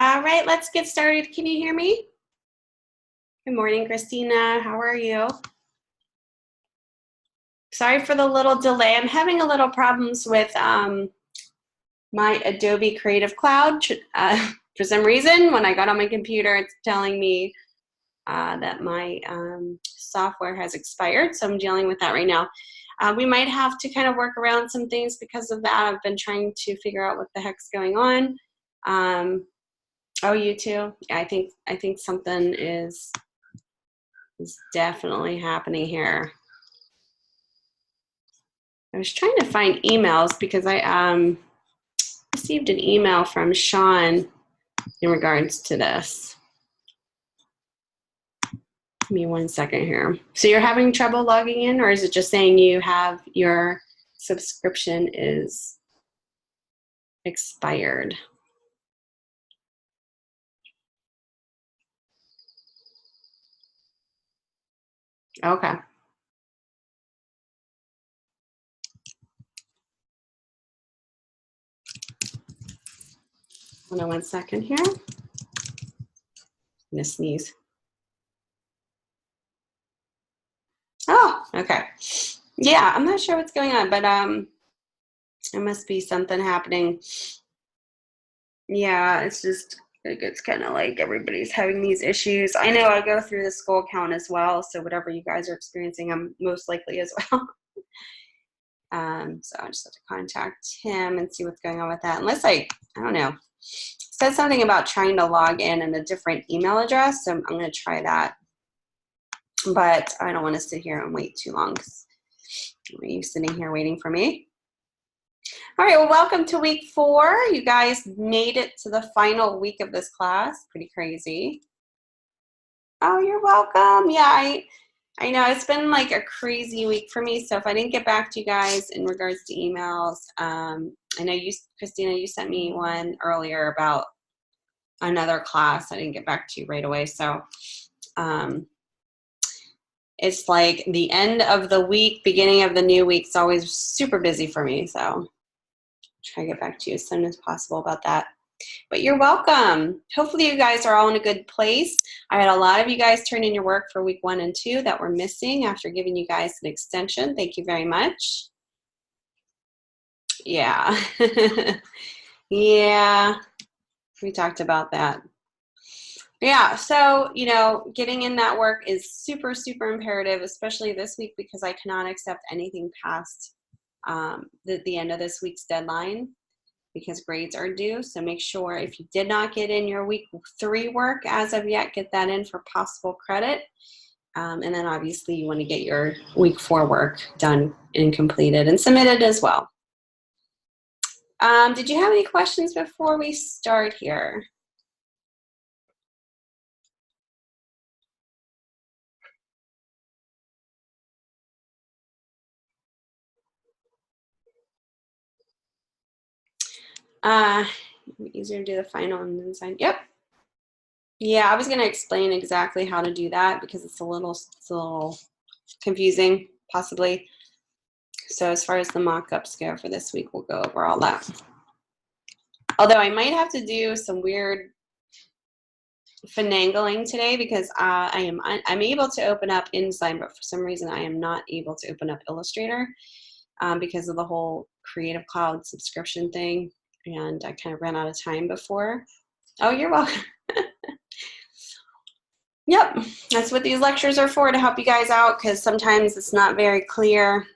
All right, let's get started. Can you hear me? Good morning, Christina. How are you? Sorry for the little delay. I'm having a little problems with my Adobe Creative Cloud. For some reason, when I got on my computer, it's telling me that my software has expired, so I'm dealing with that right now. We might have to kind of work around some things because of that. I've been trying to figure out what the heck's going on. Oh, you too? Yeah, I think something is definitely happening here. I was trying to find emails because I received an email from Sean in regards to this. Give me 1 second here. So you're having trouble logging in, or is it just saying you have your subscription is expired? Okay. Hold on 1 second here. I'm gonna sneeze. Oh, okay. Yeah, I'm not sure what's going on, but there must be something happening. Yeah, it's kind of like everybody's having these issues. I know I go through the school account as well, so whatever you guys are experiencing, I'm most likely as well. So I just have to contact him and see what's going on with that. Unless I don't know. It said something about trying to log in a different email address, so I'm going to try that. But I don't want to sit here and wait too long. Are you sitting here waiting for me? All right, well, welcome to week 4. You guys made it to the final week of this class. Pretty crazy. Oh, you're welcome. Yeah, I know it's been like a crazy week for me. So if I didn't get back to you guys in regards to emails, I know you, Christina, you sent me one earlier about another class. I didn't get back to you right away. So it's like the end of the week, beginning of the new week. It's always super busy for me. So try to get back to you as soon as possible about that. But you're welcome. Hopefully you guys are all in a good place. I had a lot of you guys turn in your work for week 1 and 2 that were missing after giving you guys an extension. Thank you very much. Yeah. Yeah, we talked about that. Yeah, so, you know, getting in that work is super, super imperative, especially this week because I cannot accept anything past the end of this week's deadline because grades are due. So make sure if you did not get in your week 3 work as of yet, get that in for possible credit. And then obviously you want to get your week 4 work done and completed and submitted as well. Did you have any questions before we start here? Easier to do the final and then sign. Yep. Yeah, I was going to explain exactly how to do that because it's a little confusing, possibly. So as far as the mock-ups go for this week, we'll go over all that. Although I might have to do some weird finagling today because I'm able to open up InDesign, but for some reason I am not able to open up Illustrator because of the whole Creative Cloud subscription thing, and I kind of ran out of time before. Oh, you're welcome. Yep, that's what these lectures are for, to help you guys out because sometimes it's not very clear,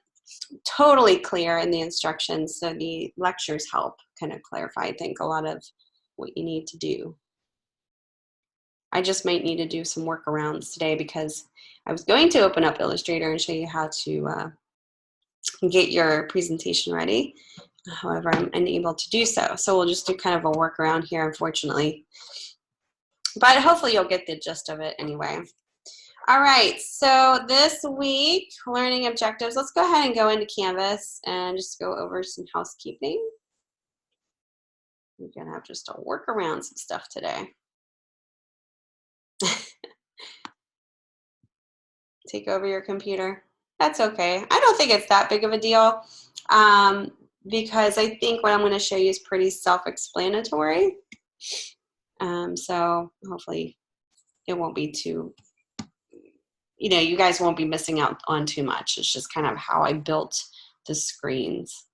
totally clear in the instructions. So the lectures help kind of clarify, I think, a lot of what you need to do. I just might need to do some workarounds today because I was going to open up Illustrator and show you how to get your presentation ready. However, I'm unable to do so. So we'll just do kind of a workaround here, unfortunately. But hopefully you'll get the gist of it anyway. All right, so this week, learning objectives. Let's go ahead and go into Canvas and just go over some housekeeping. We're gonna have just to work around some stuff today. Take over your computer. That's okay. I don't think it's that big of a deal because I think what I'm going to show you is pretty self-explanatory. So hopefully it won't be too, you know, you guys won't be missing out on too much. It's just kind of how I built the screens.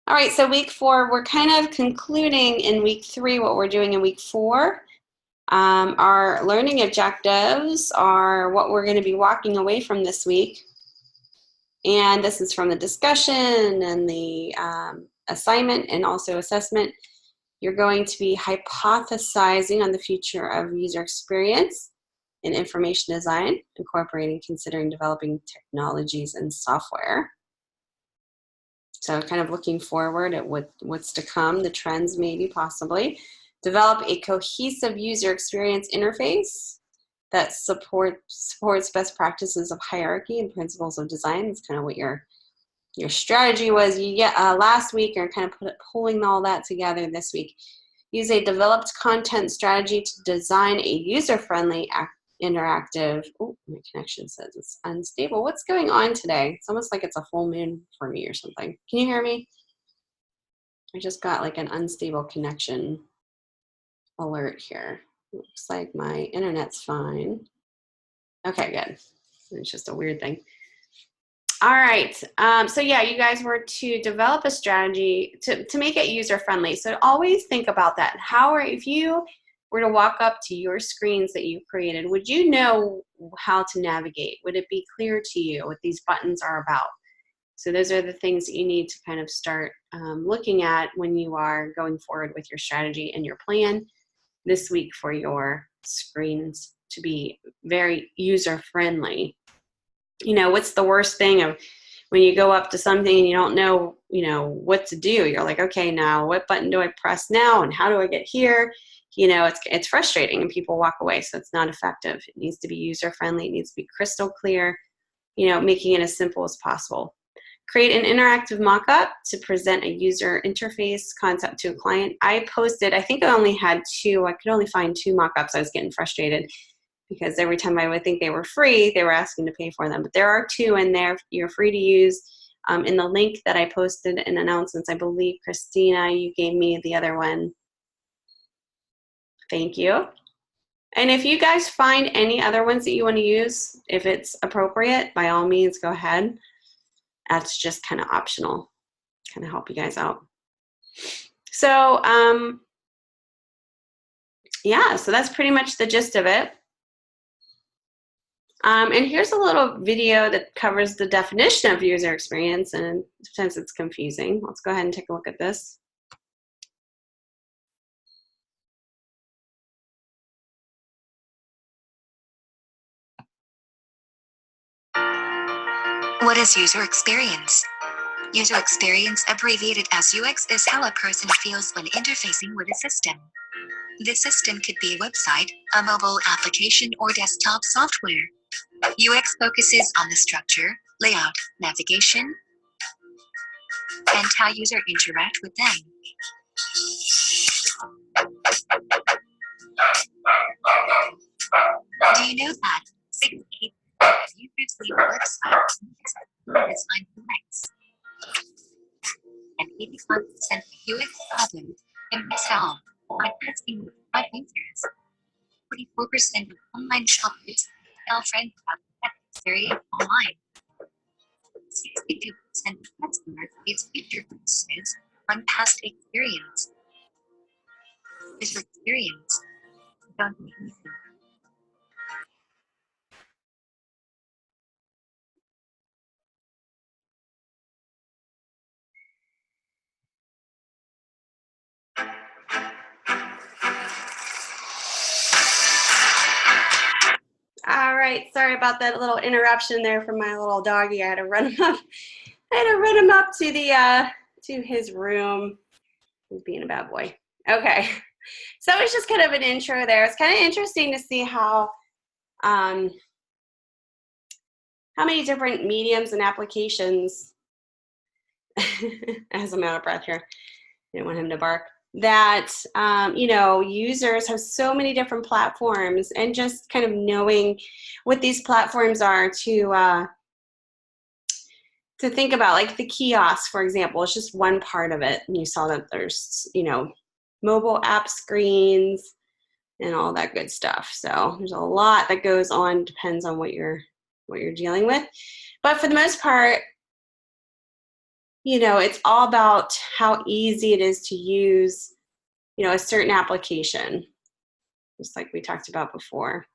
All right, so week 4, we're kind of concluding in week 3 what we're doing in week 4. Our learning objectives are what we're going to be walking away from this week. And this is from the discussion and the assignment and also assessment. You're going to be hypothesizing on the future of user experience in information design, incorporating, considering developing technologies and software. So kind of looking forward at what's to come, the trends maybe, possibly. Develop a cohesive user experience interface that supports best practices of hierarchy and principles of design. It's kind of what your strategy was last week. You're kind of pulling all that together this week. Use a developed content strategy to design a user-friendly interactive. Oh, my connection says it's unstable. What's going on today? It's almost like it's a full moon for me or something. Can you hear me? I just got like an unstable connection alert here. Looks like my internet's fine. Okay, good. It's just a weird thing. All right, so yeah, you guys were to develop a strategy to make it user-friendly. So always think about that. If you were to walk up to your screens that you created, would you know how to navigate? Would it be clear to you what these buttons are about? So those are the things that you need to kind of start looking at when you are going forward with your strategy and your plan this week for your screens to be very user-friendly. You know, what's the worst thing of when you go up to something and you don't know, what to do? You're like, okay, now what button do I press now and how do I get here? You know, it's frustrating and people walk away, so it's not effective. It needs to be user-friendly. It needs to be crystal clear, making it as simple as possible. Create an interactive mock-up to present a user interface concept to a client. I think I only had 2. I could only find 2 mock-ups. I was getting frustrated because every time I would think they were free, they were asking to pay for them. But there are 2 in there you're free to use. In the link that I posted in announcements, I believe, Christina, you gave me the other one. Thank you. And if you guys find any other ones that you want to use, if it's appropriate, by all means, go ahead. That's just kind of optional, kind of help you guys out. So, yeah, so that's pretty much the gist of it. And here's a little video that covers the definition of user experience, and sometimes it's confusing. Let's go ahead and take a look at this. What is user experience? User experience, abbreviated as UX, is how a person feels when interfacing with a system. This system could be a website, a mobile application, or desktop software. UX focuses on the structure, layout, navigation, and how users interact with them. Do you know that 68% of users leave websites design UX? And 81% of UX problems can be solved by testing with 5 users. 44% of online shoppers tell friends about the experience online. 62% of customers face future purchases from past experience. User experience. Don't be easy. All right, sorry about that little interruption there from my little doggy. I had to run him up. To the to his room. He's being a bad boy. Okay, so it's just kind of an intro there. It's kind of interesting to see how many different mediums and applications. As I'm out of breath here, I didn't want him to bark. That users have so many different platforms, and just kind of knowing what these platforms are to to think about, like the kiosk, for example, it's just one part of it. And you saw that there's, you know, mobile app screens and all that good stuff. So there's a lot that goes on, depends on what you're dealing with. But for the most part, you know, it's all about how easy it is to use, you know, a certain application, just like we talked about before.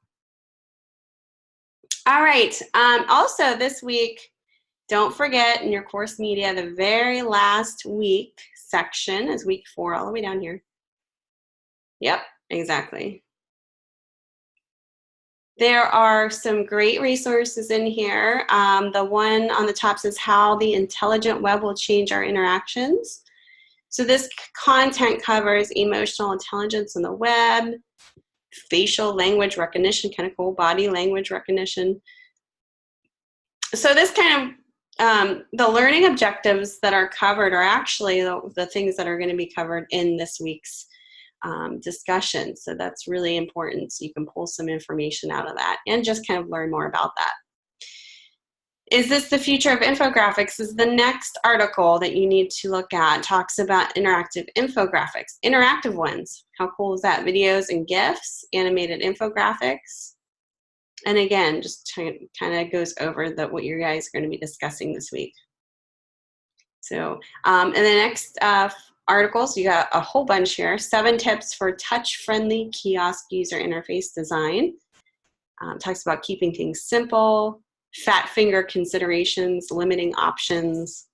All right. Also this week, don't forget in your course media, the very last week section is week 4, all the way down here. Yep, exactly. There are some great resources in here. The one on the top says how the intelligent web will change our interactions. So this content covers emotional intelligence on the web, facial language recognition, kind of cool, body language recognition. So this kind of, the learning objectives that are covered are actually the things that are going to be covered in this week's discussion. So that's really important. So you can pull some information out of that and just kind of learn more about that. Is this the future of infographics? Is the next article that you need to look at. Talks about interactive infographics, interactive ones. How cool is that? Videos and GIFs, animated infographics. And again, just kind of goes over what you guys are going to be discussing this week. So, and the next articles, you got a whole bunch here. 7 tips for touch-friendly kiosk user interface design. Talks about keeping things simple, fat finger considerations, limiting options.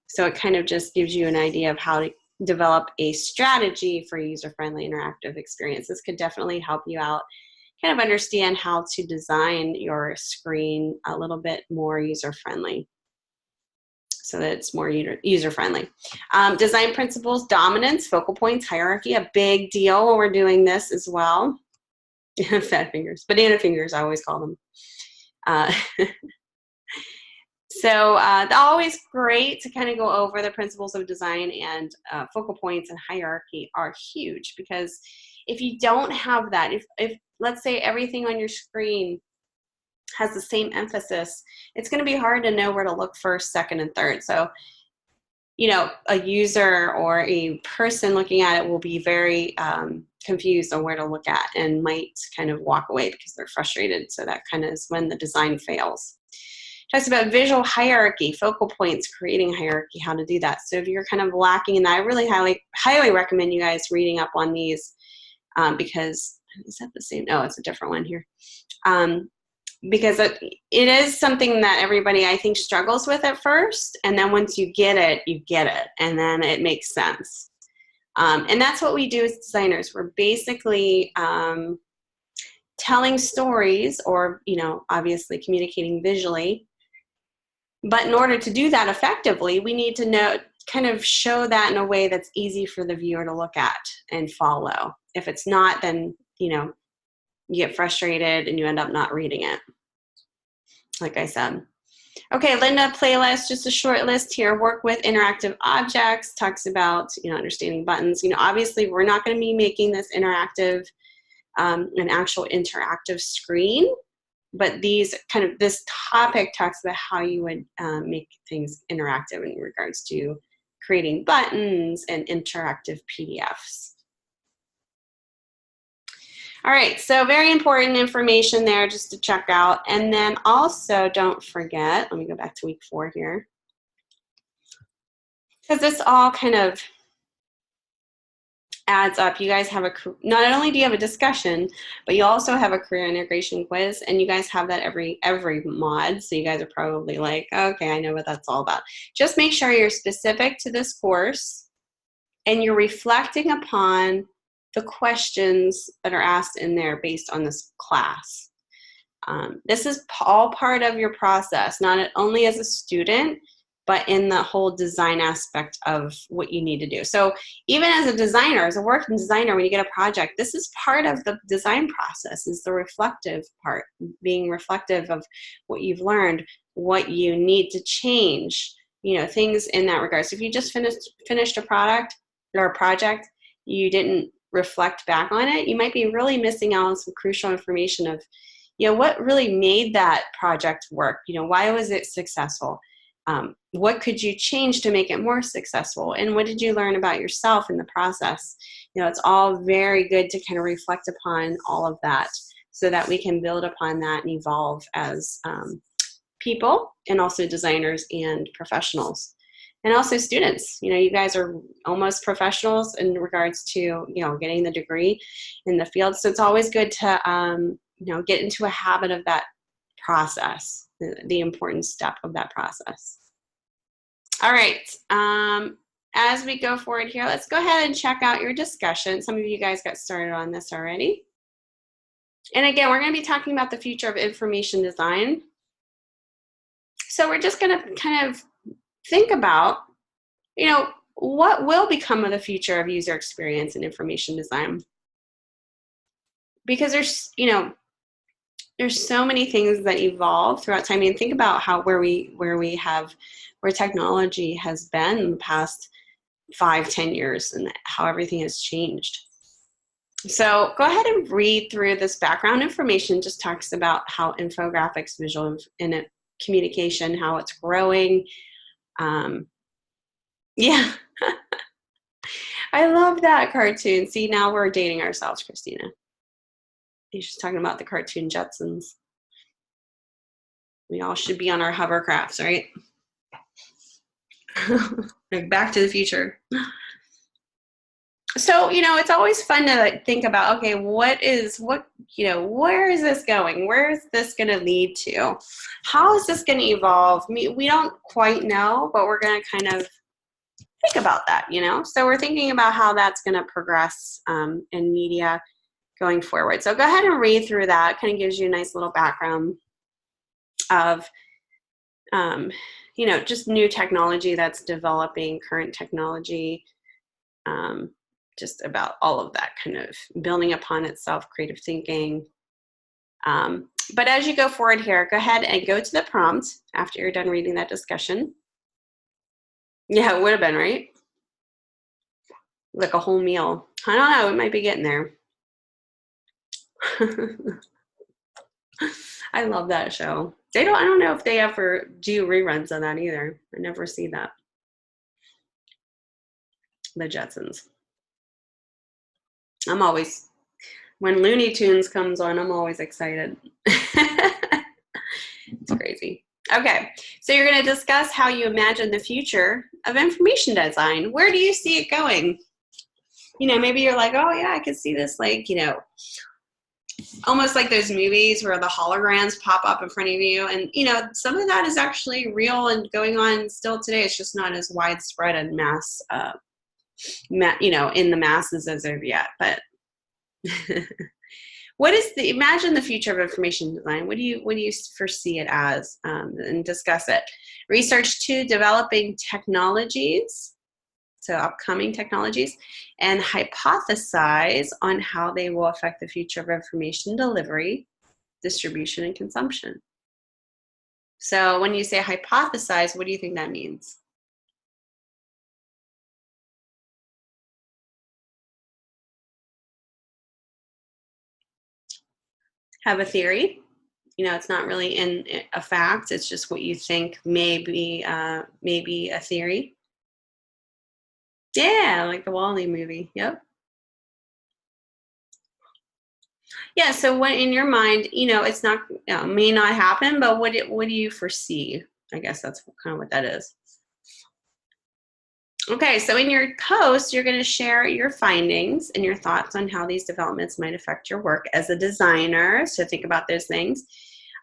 So it kind of just gives you an idea of how to develop a strategy for user-friendly interactive experience. This could definitely help you out, kind of understand how to design your screen a little bit more user-friendly, so that it's more user-friendly. Design principles, dominance, focal points, hierarchy, a big deal when we're doing this as well. Fat fingers, banana fingers, I always call them. So always great to kind of go over the principles of design, and focal points and hierarchy are huge, because if you don't have that, if let's say everything on your screen has the same emphasis, it's going to be hard to know where to look first, second, and third. So, you know, a user or a person looking at it will be very confused on where to look at and might kind of walk away because they're frustrated. So that kind of is when the design fails. Talks about visual hierarchy, focal points, creating hierarchy, how to do that. So if you're kind of lacking in that, I really highly recommend you guys reading up on these, because, is that the same? No, it's a different one here. Because it is something that everybody, I think, struggles with at first, and then once you get it, and then it makes sense. And that's what we do as designers. We're basically telling stories, or, you know, obviously communicating visually. But in order to do that effectively, we need to know, kind of show that in a way that's easy for the viewer to look at and follow. If it's not, then, you know, you get frustrated and you end up not reading it, like I said. Okay, Linda, playlist, just a short list here. Work with interactive objects, talks about, you know, understanding buttons. You know, obviously we're not going to be making this interactive, an actual interactive screen, but this topic talks about how you would make things interactive in regards to creating buttons and interactive PDFs. All right, so very important information there just to check out. And then also don't forget, let me go back to week 4 here, because this all kind of adds up. You guys have not only do you have a discussion, but you also have a career integration quiz, and you guys have that every mod. So you guys are probably like, okay, I know what that's all about. Just make sure you're specific to this course and you're reflecting upon the questions that are asked in there based on this class. This is all part of your process, not only as a student, but in the whole design aspect of what you need to do. So even as a designer, as a working designer, when you get a project, this is part of the design process, is the reflective part, being reflective of what you've learned, what you need to change, you know, things in that regard. So if you just finished a product or a project, you didn't reflect back on it, you might be really missing out on some crucial information of, you know, what really made that project work? You know, why was it successful? What could you change to make it more successful? And what did you learn about yourself in the process? It's all very good to kind of reflect upon all of that so that we can build upon that and evolve as people, and also designers and professionals, and also students. You guys are almost professionals in regards to, getting the degree in the field. So it's always good to, get into a habit of that process, the important step of that process. All right. As we go forward here, let's go ahead and check out your discussion. Some of you guys got started on this already. And again, we're going to be talking about the future of information design. So we're just going to kind of think about, what will become of the future of user experience and information design? Because there's so many things that evolve throughout time. Think about where technology has been in the past 5-10 years and how everything has changed. So go ahead and read through this background information. Just talks about how infographics, visual and communication, how it's growing. Yeah. I love that cartoon. See, now we're dating ourselves, Christina. She's talking about the cartoon Jetsons. We all should be on our hovercrafts, right? Like Back to the Future. So, it's always fun to think about, okay, where is this going? Where is this going to lead to? How is this going to evolve? We don't quite know, but we're going to kind of think about that, So we're thinking about how that's going to progress in media going forward. So go ahead and read through that. Kind of gives you a nice little background of, just new technology that's developing, current technology, just about all of that kind of building upon itself, creative thinking. But as you go forward here, go ahead and go to the prompt after you're done reading that discussion. Yeah, it would have been, right? Like a whole meal. I don't know, it might be getting there. I love that show. I don't know if they ever do reruns of that either. I never see that. The Jetsons. When Looney Tunes comes on, I'm always excited. It's crazy. Okay, so you're going to discuss how you imagine the future of information design. Where do you see it going? Maybe you're like, oh yeah, I could see this, like, almost like those movies where the holograms pop up in front of you. And, some of that is actually real and going on still today. It's just not as widespread and mass, in the masses as of yet. But imagine the future of information design. What do you foresee it as, and discuss it? Research 2, developing technologies, so upcoming technologies, and hypothesize on how they will affect the future of information delivery, distribution, and consumption. So when you say hypothesize, what do you think that means? Have a theory. It's not really in a fact. It's just what you think maybe a theory. Yeah, like the Wall-E movie. Yep. Yeah. So what in your mind, it's not, may not happen, but what do you foresee? I guess that's kind of what that is. Okay, so in your post, you're going to share your findings and your thoughts on how these developments might affect your work as a designer. So think about those things.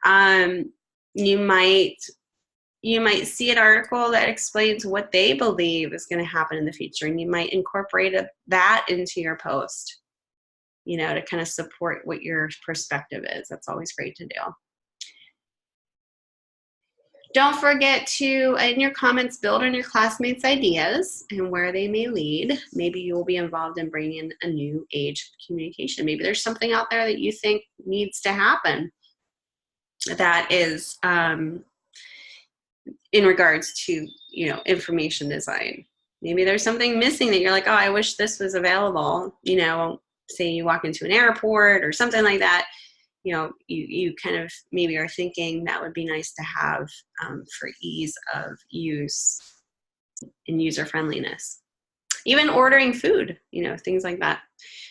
You might see an article that explains what they believe is going to happen in the future, and you might incorporate that into your post, to kind of support what your perspective is. That's always great to do. Don't forget to, in your comments, build on your classmates' ideas and where they may lead. Maybe you will be involved in bringing in a new age of communication. Maybe there's something out there that you think needs to happen that is in regards to, information design. Maybe there's something missing that you're like, oh, I wish this was available. Say you walk into an airport or something like that. you know, you kind of maybe are thinking that would be nice to have for ease of use and user friendliness. Even ordering food, you know, things like that.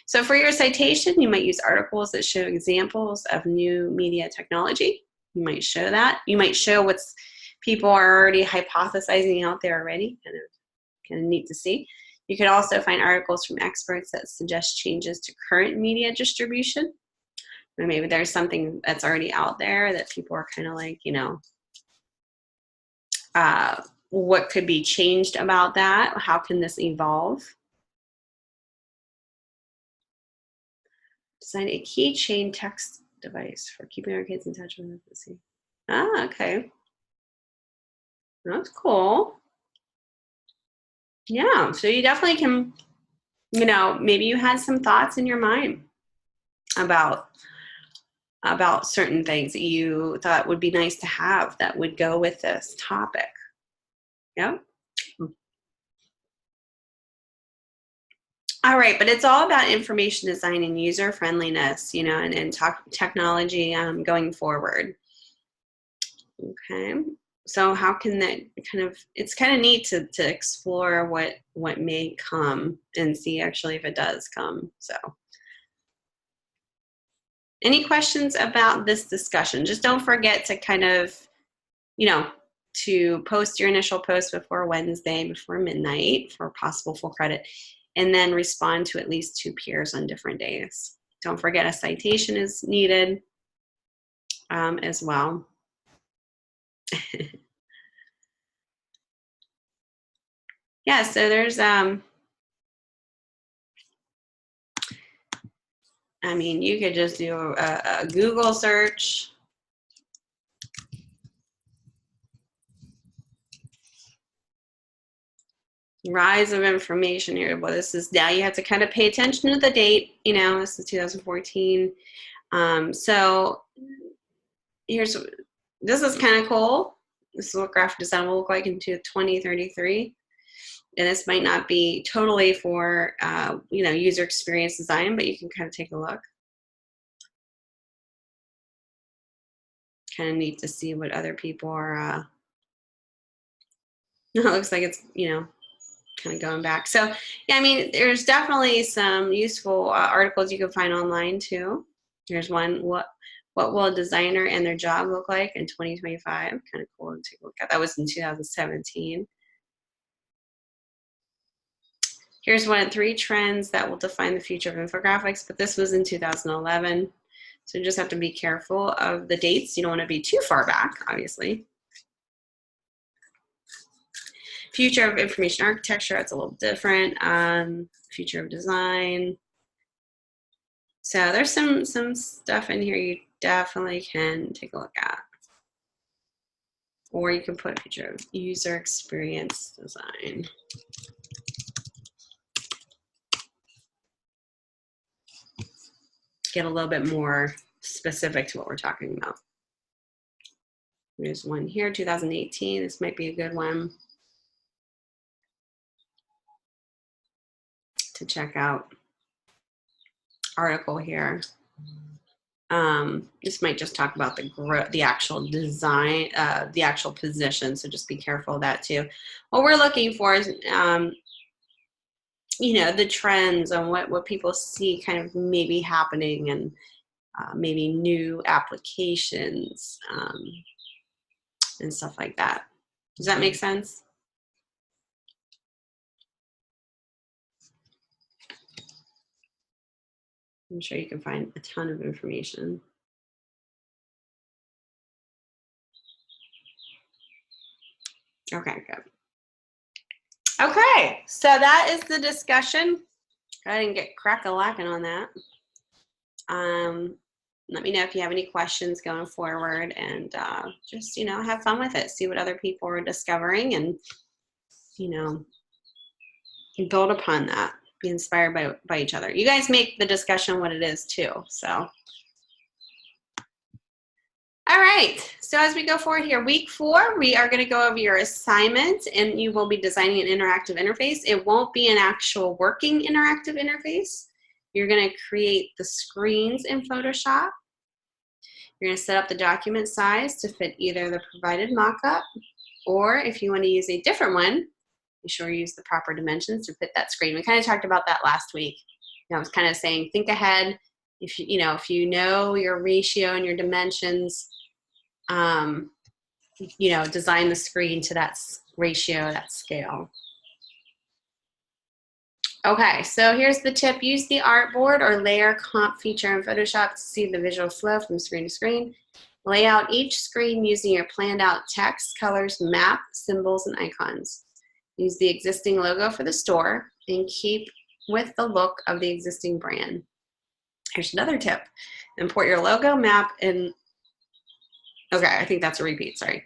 So for your citation, you might use articles that show examples of new media technology. You might show that. You might show what's people are already hypothesizing out there already, kind of neat to see. You could also find articles from experts that suggest changes to current media distribution. Or maybe there's something that's already out there that people are kind of like, you know, what could be changed about that? How can this evolve? Design a keychain text device for keeping our kids in touch with intimacy. Ah, okay. That's cool. Yeah, so you definitely can, you know, maybe you had some thoughts in your mind about certain things that you thought would be nice to have that would go with this topic. Yeah. All right, but it's all about information design and user friendliness, you know, and technology going forward. Okay, so how can that kind of, it's kind of neat to explore what may come and see actually if it does come. So any questions about this discussion? Just don't forget to kind of, you know, to post your initial post before Wednesday, before midnight for possible full credit, and then respond to at least 2 peers on different days. Don't forget a citation is needed as well. Yeah, so there's, I mean, you could just do a Google search. Rise of information here. Well, this is, now you have to kind of pay attention to the date, you know, this is 2014. So this is kind of cool. This is what graphic design will look like in 2033. And this might not be totally for, you know, user experience design, but you can kind of take a look. Kind of neat to see what other people are, it looks like it's, you know, kind of going back. So yeah, I mean, there's definitely some useful articles you can find online too. Here's one, what will a designer and their job look like in 2025? Kind of cool to take a look at. That was in 2017. Here's 3 trends that will define the future of infographics, but this was in 2011. So you just have to be careful of the dates. You don't want to be too far back, obviously. Future of information architecture, it's a little different. Future of design. So there's some stuff in here you definitely can take a look at. Or you can put future of user experience design. Get a little bit more specific to what we're talking about. There's one here, 2018. This might be a good one to check out. Article here. This might just talk about the actual design, the actual position. So just be careful of that too. What we're looking for is, you know, the trends and what people see kind of maybe happening, and maybe new applications and stuff like that. Does that make sense? I'm sure you can find a ton of information. Okay, good. Okay, so that is the discussion. Go ahead and get crack-a-lacking on that. Let me know if you have any questions going forward, and just, you know, have fun with it. See what other people are discovering, and, you know, build upon that. Be inspired by each other. You guys make the discussion what it is too, so. All right, so as we go forward here, week 4, we are going to go over your assignment, and you will be designing an interactive interface. It won't be an actual working interactive interface. You're going to create the screens in Photoshop, You're going to set up the document size to fit either the provided mockup, or if you want to use a different one, be sure you use the proper dimensions to fit that screen. We kind of talked about that last week. I was kind of saying, think ahead. If you know your ratio and your dimensions, design the screen to that ratio, that scale. Okay, so here's the tip. Use the artboard or layer comp feature in Photoshop to see the visual flow from screen to screen. Lay out each screen using your planned out text, colors, map, symbols, and icons. Use the existing logo for the store and keep with the look of the existing brand. Here's another tip. Import your logo, map, and okay, I think that's a repeat, sorry.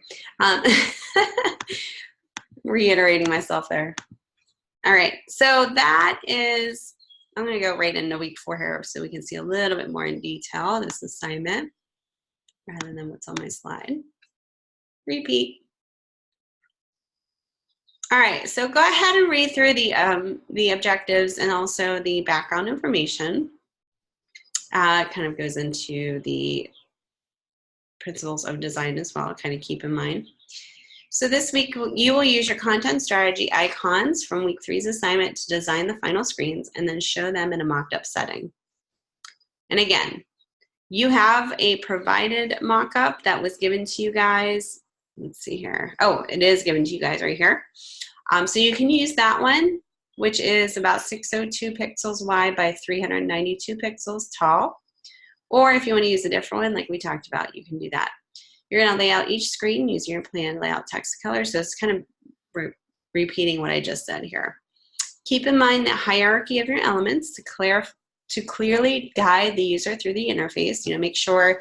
Reiterating myself there. All right, so that is, I'm gonna go right into week 4 here so we can see a little bit more in detail this assignment rather than what's on my slide. Repeat. All right, so go ahead and read through the objectives and also the background information. It kind of goes into the principles of design as well, kind of keep in mind. So this week, you will use your content strategy icons from week 3's assignment to design the final screens and then show them in a mocked-up setting. And again, you have a provided mock-up that was given to you guys. Let's see here. Oh, it is given to you guys right here. So you can use that one, which is about 602 pixels wide by 392 pixels tall. Or if you want to use a different one, like we talked about, you can do that. You're going to lay out each screen using your planned layout text color. So it's kind of repeating what I just said here. Keep in mind the hierarchy of your elements to clearly guide the user through the interface. Make sure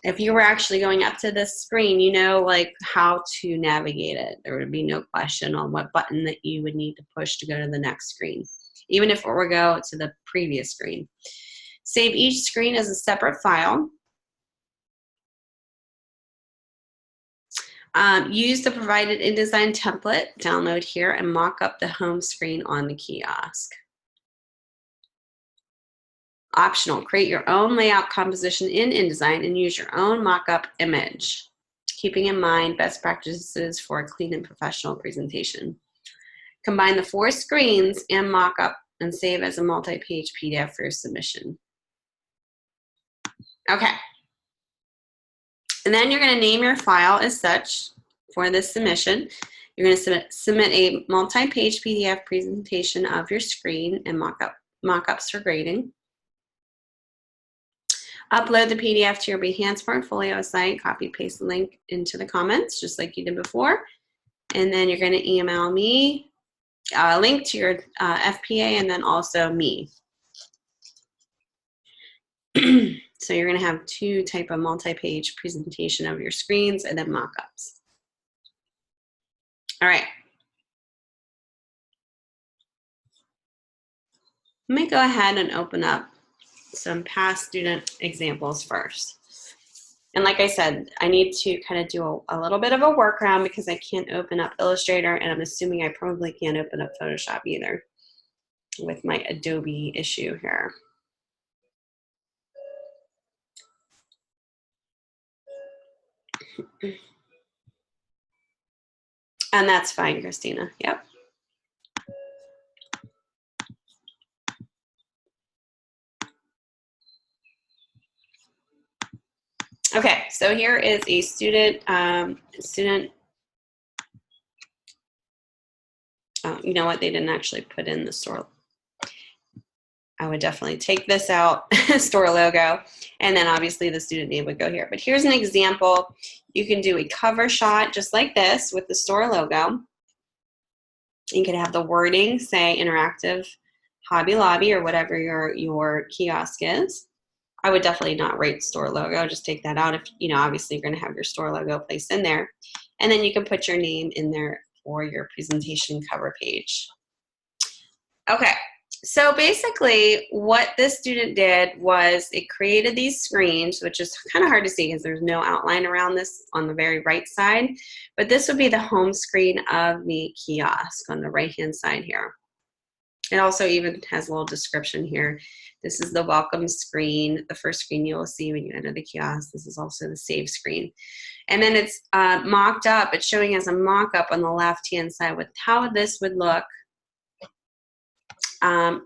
if you were actually going up to this screen, like how to navigate it. There would be no question on what button that you would need to push to go to the next screen, even if it were go to the previous screen. Save each screen as a separate file. Use the provided InDesign template, download here, and mock up the home screen on the kiosk. Optional, create your own layout composition in InDesign and use your own mock-up image, keeping in mind best practices for a clean and professional presentation. Combine the 4 screens and mock-up and save as a multi-page PDF for your submission. Okay. And then you're going to name your file as such for this submission. You're going to submit a multi-page PDF presentation of your screen and mock-ups for grading. Upload the PDF to your Behance portfolio site, copy paste the link into the comments just like you did before. And then you're going to email me a link to your FPA and then also me. So you're going to have 2 type of multi-page presentation of your screens and then mock-ups. All right. Let me go ahead and open up some past student examples first. And like I said, I need to kind of do a little bit of a workaround because I can't open up Illustrator, and I'm assuming I probably can't open up Photoshop either with my Adobe issue here. And that's fine, Christina. Yep. Okay, so here is a student, you know what, they didn't actually put in the store. I would definitely take this out, store logo, and then obviously the student name would go here. But here's an example. You can do a cover shot just like this with the store logo. You could have the wording, say interactive Hobby Lobby or whatever your kiosk is. I would definitely not write store logo, just take that out if, obviously you're gonna have your store logo placed in there. And then you can put your name in there for your presentation cover page. Okay, so basically what this student did was it created these screens, which is kind of hard to see because there's no outline around this on the very right side, but this would be the home screen of the kiosk on the right-hand side here. It also even has a little description here. This is the welcome screen, the first screen you will see when you enter the kiosk. This is also the save screen. And then it's mocked up. It's showing as a mock-up on the left-hand side with how this would look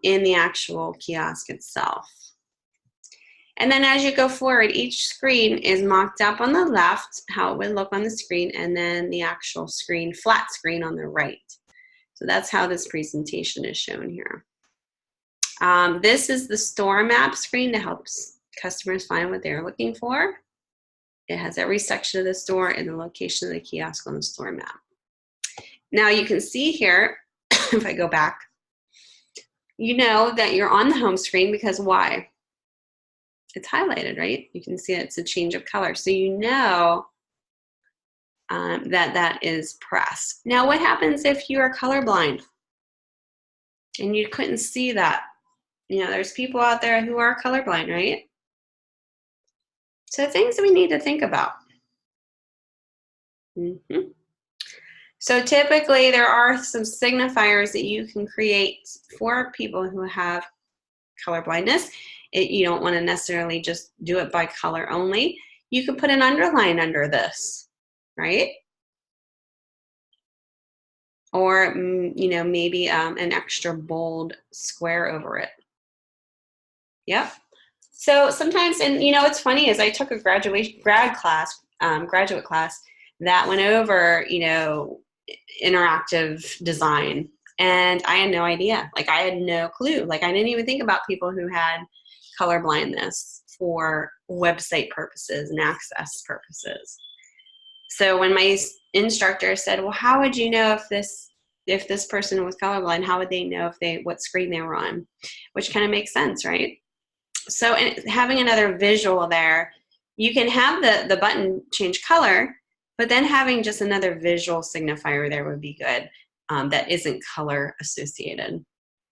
in the actual kiosk itself. And then as you go forward, each screen is mocked up on the left, how it would look on the screen, and then the actual screen, flat screen on the right. So that's how this presentation is shown here. This is the store map screen that helps customers find what they're looking for. It has every section of the store and the location of the kiosk on the store map. Now you can see here, if I go back, you know that you're on the home screen because why? It's highlighted, right? You can see it's a change of color. So you know that that is press. Now what happens if you are colorblind and you couldn't see that? You know, there's people out there who are colorblind, right? So things that we need to think about. So typically there are some signifiers that you can create for people who have color blindness. You don't want to necessarily just do it by color only. You can put an underline under this, right? Or, you know, maybe an extra bold square over it. Yep. So sometimes, and you know, what's funny is I took a graduate class that went over, you know, interactive design, and I had no idea. Like I had no clue. Like I didn't even think about people who had color blindness for website purposes and access purposes. So when my instructor said, well, how would you know if this person was colorblind? How would they know what screen they were on? Which kind of makes sense, right? So having another visual there, you can have the button change color, but then having just another visual signifier there would be good that isn't color associated.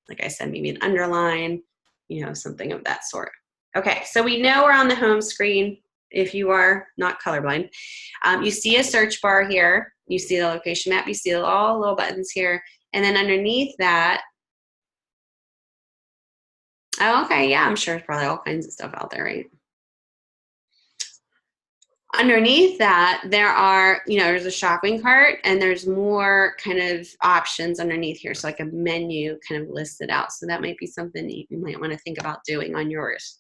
Like I said, maybe an underline, you know, something of that sort. Okay, so we know we're on the home screen if you are not colorblind. You see a search bar here. You see the location map. You see all little buttons here. And then underneath that, oh, okay, yeah, I'm sure there's probably all kinds of stuff out there, right? Underneath that, there are, you know, there's a shopping cart and there's more kind of options underneath here. So like a menu kind of listed out. So that might be something you might want to think about doing on yours.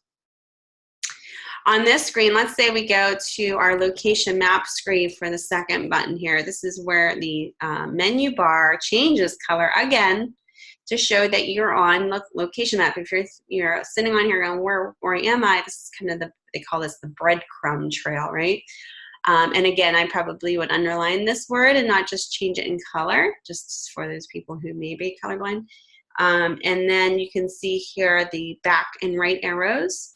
On this screen, let's say we go to our location map screen for the second button here. This is where the menu bar changes color again to show that you're on location map. If you're sitting on here going, where am I? This is kind of they call this the breadcrumb trail, right? And again, I probably would underline this word and not just change it in color, just for those people who may be colorblind. And then you can see here the back and right arrows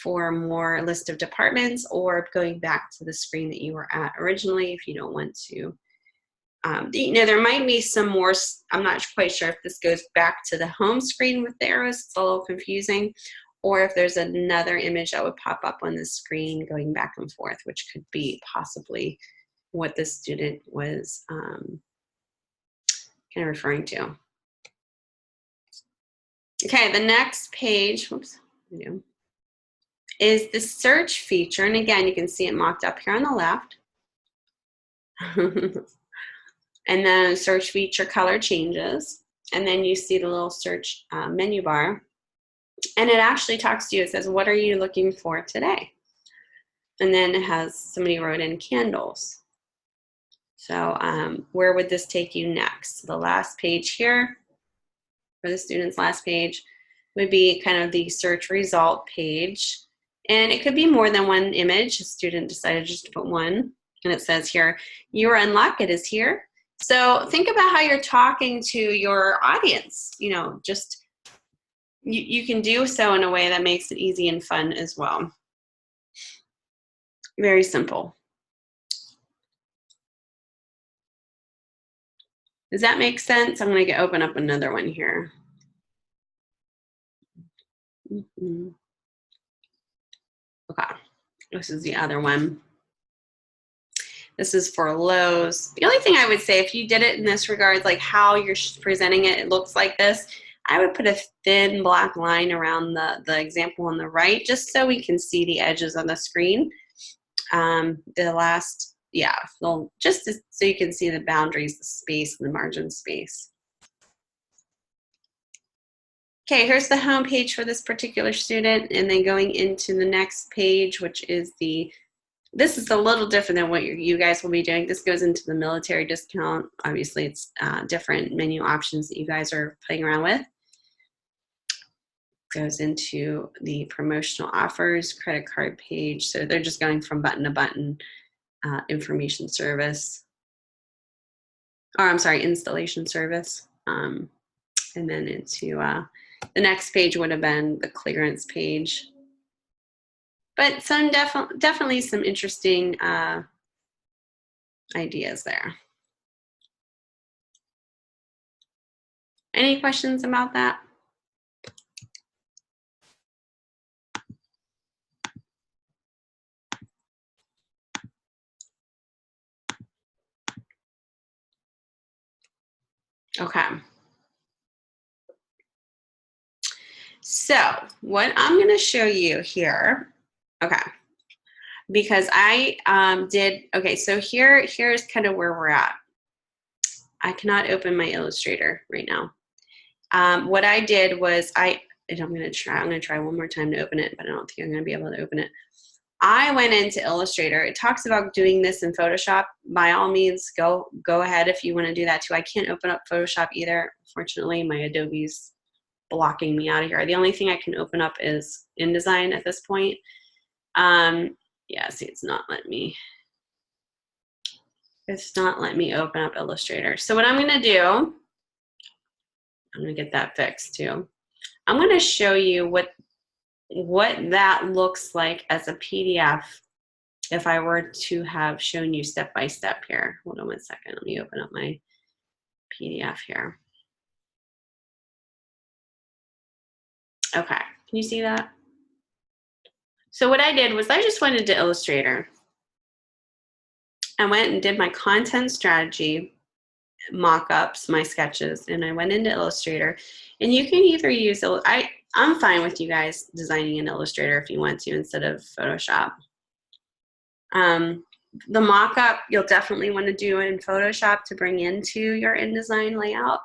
for more list of departments or going back to the screen that you were at originally if you don't want to. You know, there might be some more, I'm not quite sure if this goes back to the home screen with the arrows, it's a little confusing, or if there's another image that would pop up on the screen going back and forth, which could be possibly what the student was kind of referring to. Okay, the next page, is the search feature. And again, you can see it mocked up here on the left. And then search feature color changes. And then you see the little search menu bar. And it actually talks to you. It says, what are you looking for today? And then it has, somebody wrote in candles. So where would this take you next? The last page here, for the student's last page, would be kind of the search result page. And it could be more than one image. A student decided just to put one. And it says here, you are in luck, it is here. So think about how you're talking to your audience. You know, just, you can do so in a way that makes it easy and fun as well. Very simple. Does that make sense? I'm going to open up another one here. Okay, this is the other one. This is for Lowe's. The only thing I would say, if you did it in this regard, like how you're presenting it, it looks like this. I would put a thin black line around the example on the right, just so we can see the edges on the screen. Just so you can see the boundaries, the space, and the margin space. Okay, here's the home page for this particular student, and then going into the next page, which is this is a little different than what you guys will be doing. This goes into the military discount. Obviously, it's different menu options that you guys are playing around with. Goes into the promotional offers, credit card page. So they're just going from button to button, information service, or I'm sorry, installation service. And then into the next page would have been the clearance page. But some definitely some interesting ideas there. Any questions about that? Okay. So what I'm going to show you here, okay, because I okay, so here's kind of where we're at. I cannot open my Illustrator right now. What I did was I'm going to try one more time to open it, but I don't think I'm going to be able to open it. I went into Illustrator. It talks about doing this in Photoshop. By all means, go ahead if you want to do that too. I can't open up Photoshop either. Fortunately, my Adobe's blocking me out of here. The only thing I can open up is InDesign at this point. Yeah, see, it's not letting me open up Illustrator. So what I'm going to do, I'm going to get that fixed too. I'm going to show you what that looks like as a PDF if I were to have shown you step by step here. Hold on one second. Let me open up my PDF here. Okay, can you see that? So what I did was I just went into Illustrator. I went and did my content strategy mock-ups, my sketches, and I went into Illustrator. And you can either use, I'm fine with you guys designing in Illustrator if you want to instead of Photoshop. The mock-up you'll definitely want to do in Photoshop to bring into your InDesign layout,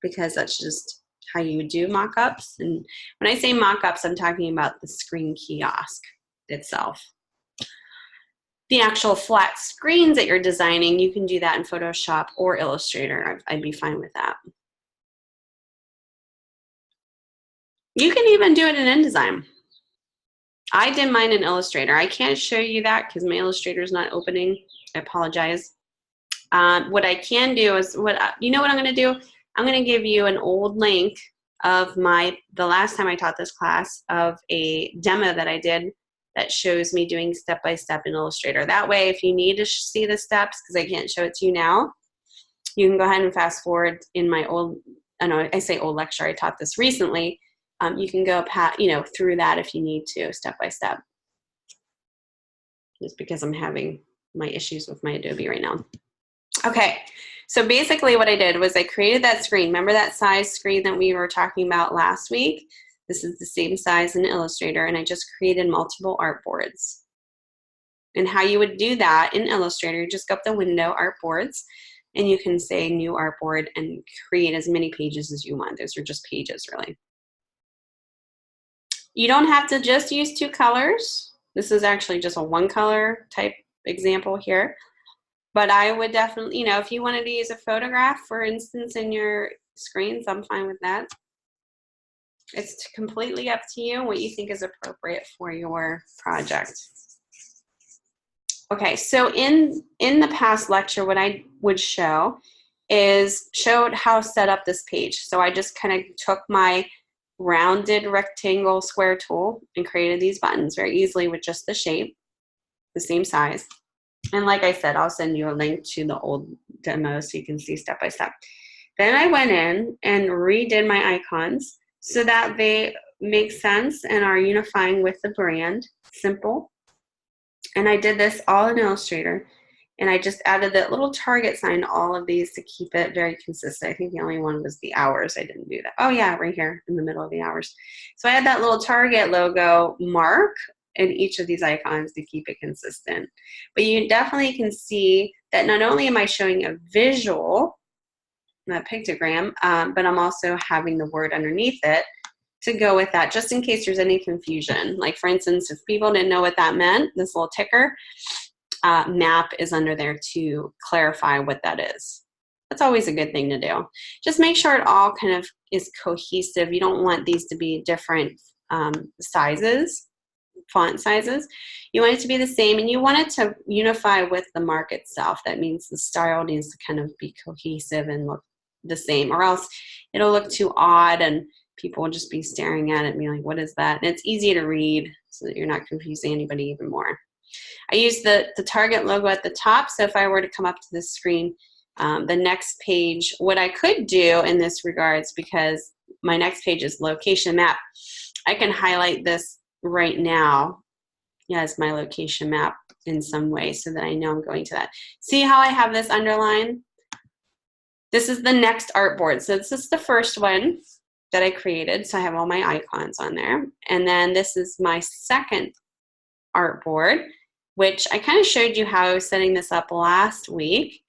because that's just how you would do mock-ups. And when I say mock-ups, I'm talking about the screen kiosk itself. The actual flat screens that you're designing, you can do that in Photoshop or Illustrator. I'd be fine with that. You can even do it in InDesign. I did mine in Illustrator. I can't show you that because my Illustrator is not opening. I apologize. What I can do is, you know what I'm going to do? I'm going to give you an old link of the last time I taught this class, of a demo that I did that shows me doing step-by-step in Illustrator. That way, if you need to see the steps, because I can't show it to you now, you can go ahead and fast forward in my old, I say old lecture, I taught this recently. You can go through that if you need to, step-by-step. Just because I'm having my issues with my Adobe right now. Okay, so basically what I did was I created that screen. Remember that size screen that we were talking about last week? This is the same size in Illustrator, and I just created multiple artboards. And how you would do that in Illustrator, you just go up the window, artboards, and you can say new artboard and create as many pages as you want. Those are just pages, really. You don't have to just use 2 colors. This is actually just a 1 color type example here. But I would definitely, if you wanted to use a photograph, for instance, in your screens, I'm fine with that. It's completely up to you what you think is appropriate for your project. Okay, so in the past lecture, what I would showed how to set up this page. So I just kind of took my rounded rectangle square tool and created these buttons very easily with just the shape, the same size. And like I said, I'll send you a link to the old demo so you can see step by step. Then I went in and redid my icons so that they make sense and are unifying with the brand. Simple. And I did this all in Illustrator. And I just added that little target sign to all of these to keep it very consistent. I think the only one was the hours. I didn't do that. Oh yeah, right here in the middle of the hours. So I had that little Target logo mark in each of these icons to keep it consistent. But you definitely can see that not only am I showing a visual, a pictogram, but I'm also having the word underneath it to go with that, just in case there's any confusion. Like for instance, if people didn't know what that meant, this little ticker, map is under there to clarify what that is. That's always a good thing to do. Just make sure it all kind of is cohesive. You don't want these to be different sizes, font sizes. You want it to be the same, and you want it to unify with the mark itself. That means the style needs to kind of be cohesive and look the same, or else it'll look too odd and people will just be staring at it and be like, what is that? And it's easy to read so that you're not confusing anybody even more. I use the Target logo at the top, so if I were to come up to this screen, the next page, what I could do in this regards, because my next page is location map, I can highlight this right now as my location map in some way so that I know I'm going to that. See how I have this underlined? This is the next artboard. So this is the first one that I created, so I have all my icons on there. And then this is my second artboard, which I kind of showed you how I was setting this up last week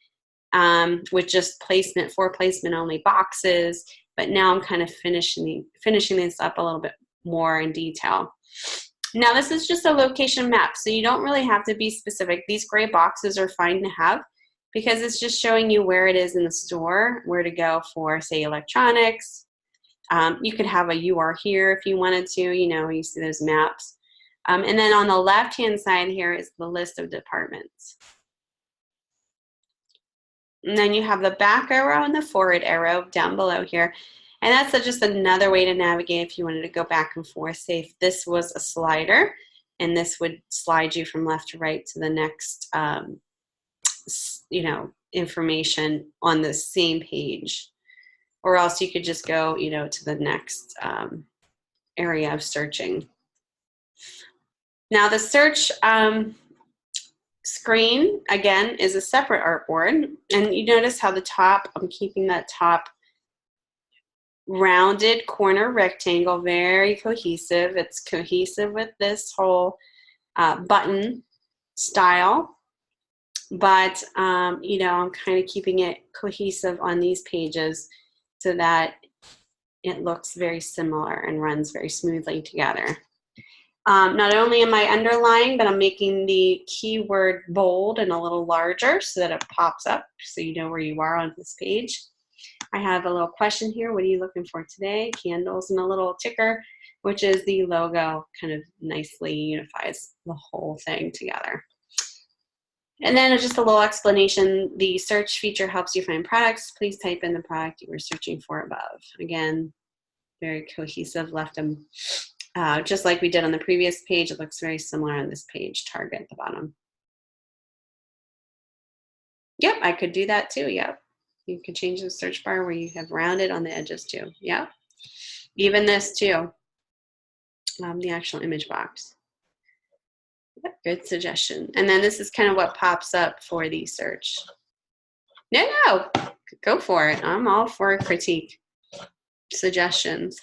with just placement, 4 placement only boxes, but now I'm kind of finishing this up a little bit more in detail. Now this is just a location map, so you don't really have to be specific. These gray boxes are fine to have because it's just showing you where it is in the store, where to go for, say, electronics. You could have a "you are here" if you wanted to, you know, you see those maps. And then on the left-hand side here is the list of departments. And then you have the back arrow and the forward arrow down below here. And that's just another way to navigate if you wanted to go back and forth. Say if this was a slider, and this would slide you from left to right to the next, you know, information on the same page. Or else you could just go, you know, to the next area of searching. Now the search screen, again, is a separate artboard. And you notice how the top, I'm keeping that top rounded corner rectangle very cohesive. It's cohesive with this whole button style. But, you know, I'm kind of keeping it cohesive on these pages so that it looks very similar and runs very smoothly together. Not only am I underlining, but I'm making the keyword bold and a little larger so that it pops up so you know where you are on this page. I have a little question here. What are you looking for today? Candles, and a little ticker, which is the logo, kind of nicely unifies the whole thing together. And then just a little explanation. The search feature helps you find products. Please type in the product you were searching for above. Again, very cohesive. Left them just like we did on the previous page. It looks very similar on this page, Target at the bottom. Yep, I could do that too, yep. You could change the search bar where you have rounded on the edges too, yep. Even this too, the actual image box. Yep, good suggestion. And then this is kind of what pops up for the search. No, go for it. I'm all for critique, suggestions.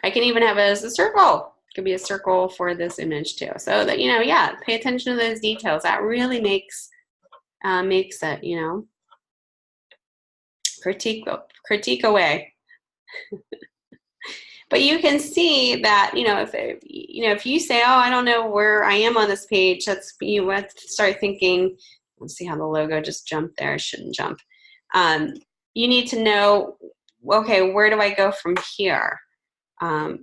I can even have it as a circle. It could be a circle for this image too. So that, you know, yeah, pay attention to those details. That really makes it, you know, critique away. But you can see that, you know, if you say, oh, I don't know where I am on this page, that's, you have to start thinking. Let's see how the logo just jumped there. It shouldn't jump. You need to know, okay, where do I go from here?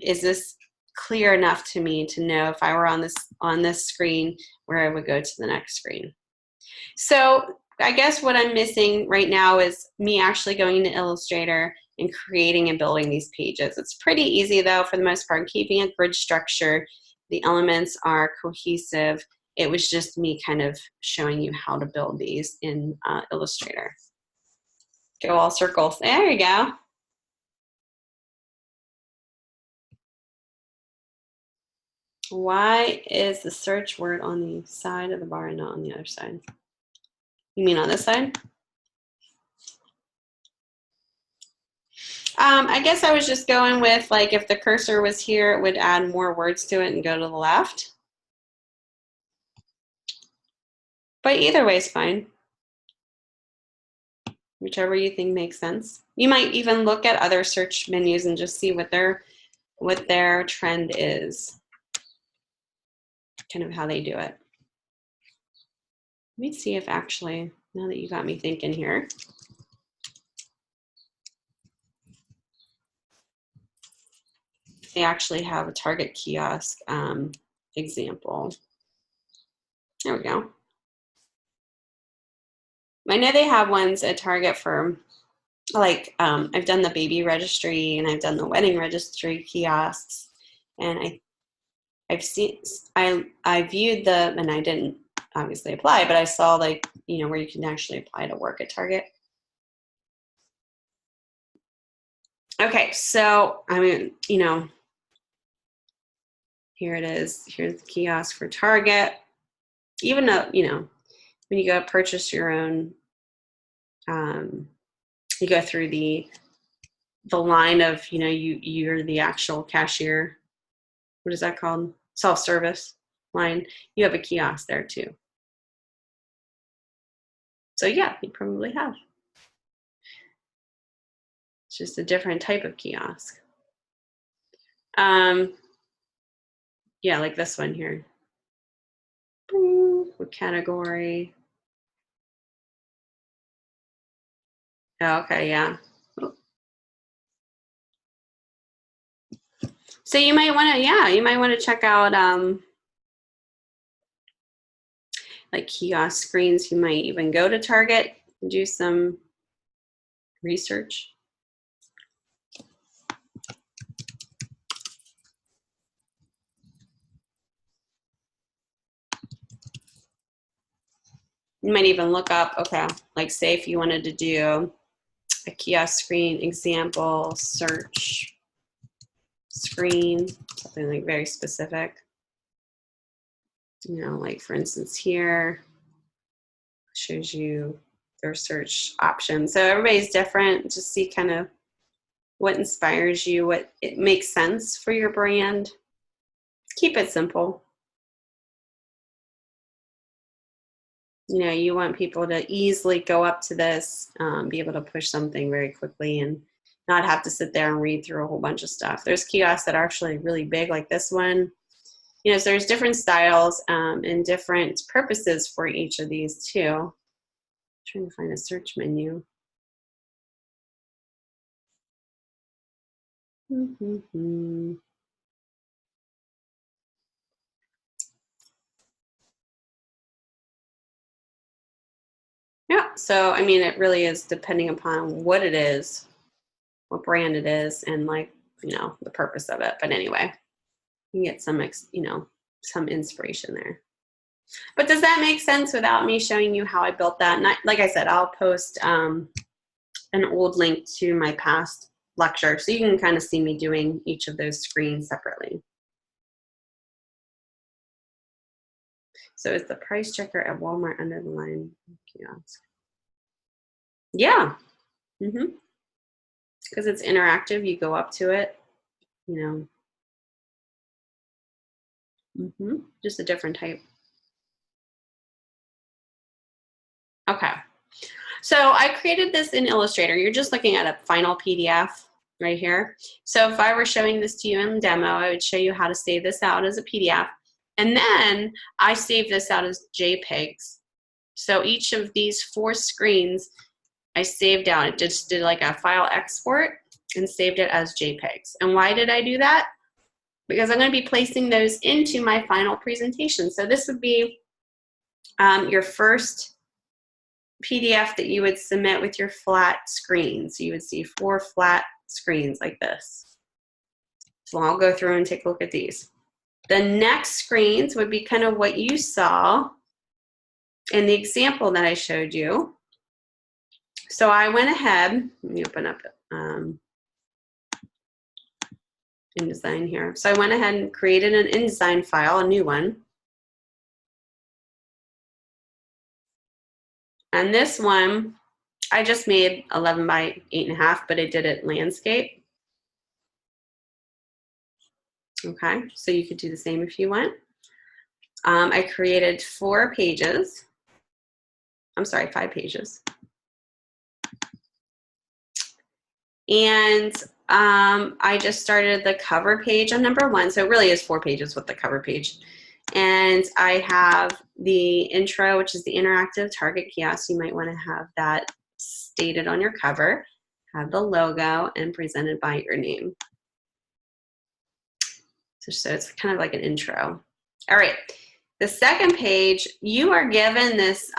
Is this clear enough to me to know if I were on this screen where I would go to the next screen? So I guess what I'm missing right now is me actually going into Illustrator and creating and building these pages. It's pretty easy though, for the most part, keeping a grid structure. The elements are cohesive. It was just me kind of showing you how to build these in Illustrator. Go all circles. There you go. Why is the search word on the side of the bar and not on the other side? You mean on this side? I guess I was just going with, like, if the cursor was here, it would add more words to it and go to the left. But either way is fine. Whichever you think makes sense. You might even look at other search menus and just see what their trend is. Kind of how they do it. Let me see if actually, now that you got me thinking here. They actually have a Target kiosk example. There we go. I know they have ones at Target for, like, I've done the baby registry and I've done the wedding registry kiosks, and I've seen, I viewed them, and I didn't obviously apply, but I saw, like, you know, where you can actually apply to work at Target. Okay, so I mean, you know, here it is. Here's the kiosk for Target. Even though, you know, when you go purchase your own, you go through the line of, you know, you're the actual cashier. What is that called? Self-service line. You have a kiosk there too. So yeah, you probably have. It's just a different type of kiosk. Yeah, like this one here. What category? Oh, okay, yeah. So you might want to, yeah, you might want to check out like kiosk screens. You might even go to Target and do some research. You might even look up, okay, like say if you wanted to do a kiosk screen example search screen, something like very specific. You know, like for instance here, shows you their search options. So everybody's different. Just see kind of what inspires you, what it makes sense for your brand. Keep it simple. You know, you want people to easily go up to this, be able to push something very quickly and not have to sit there and read through a whole bunch of stuff. There's kiosks that are actually really big, like this one. You know, so there's different styles and different purposes for each of these too. I'm trying to find a search menu. Yeah, so I mean, it really is depending upon what it is, what brand it is, and, like, you know, the purpose of it. But anyway, you can get some, you know, some inspiration there. But does that make sense without me showing you how I built that? And like I said, I'll post an old link to my past lecture so you can kind of see me doing each of those screens separately. So is the price checker at Walmart under the line kiosk? Yeah. Because it's interactive, you go up to it, you know. Just a different type. Okay. So I created this in Illustrator. You're just looking at a final PDF right here. So if I were showing this to you in demo, I would show you how to save this out as a PDF. And then I save this out as JPEGs. So each of these 4 screens I saved out. It just did like a file export and saved it as JPEGs. And why did I do that? Because I'm going to be placing those into my final presentation. So this would be your first PDF that you would submit with your flat screen. So you would see 4 flat screens like this. So I'll go through and take a look at these. The next screens would be kind of what you saw in the example that I showed you. So I went ahead, let me open up InDesign here. So I went ahead and created an InDesign file, a new one. And this one, I just made 11 by 8.5, but I did it landscape. Okay, so you could do the same if you want. I created 4 pages. I'm sorry, 5 pages. And I just started the cover page on number 1. So it really is 4 pages with the cover page. And I have the intro, which is the interactive target kiosk. You might want to have that stated on your cover. Have the logo and presented by your name. So it's kind of like an intro. All right. The second page, you are given this,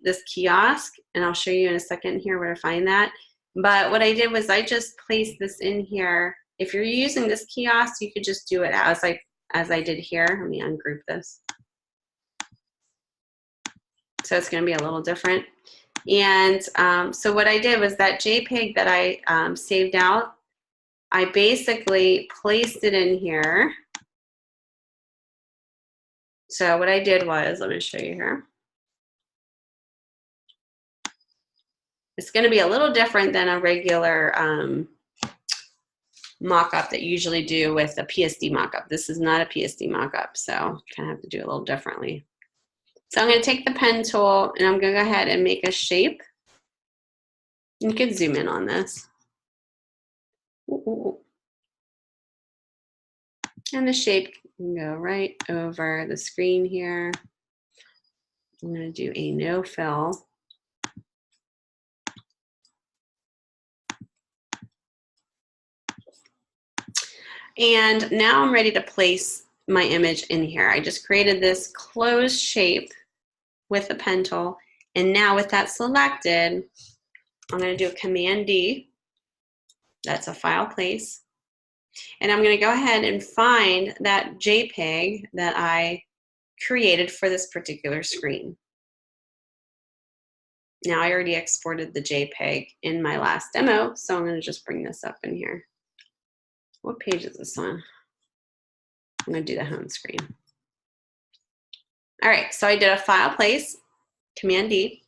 this kiosk, and I'll show you in a second here where to find that. But what I did was I just placed this in here. If you're using this kiosk, you could just do it as I did here. Let me ungroup this. So it's going to be a little different. And so what I did was that JPEG that I saved out, I basically placed it in here. So what I did was, let me show you here. It's going to be a little different than a regular mock-up that you usually do with a PSD mock-up. This is not a PSD mock-up, so kind of have to do it a little differently. So I'm going to take the pen tool and I'm going to go ahead and make a shape. You can zoom in on this. Ooh. And the shape can go right over the screen here. I'm going to do a no fill. And now I'm ready to place my image in here. I just created this closed shape with the pen tool. And now with that selected, I'm going to do a Command D. That's a file place. And I'm going to go ahead and find that JPEG that I created for this particular screen. Now I already exported the JPEG in my last demo, so I'm going to just bring this up in here. What page is this on? I'm going to do the home screen. All right, so I did a file place, Command D,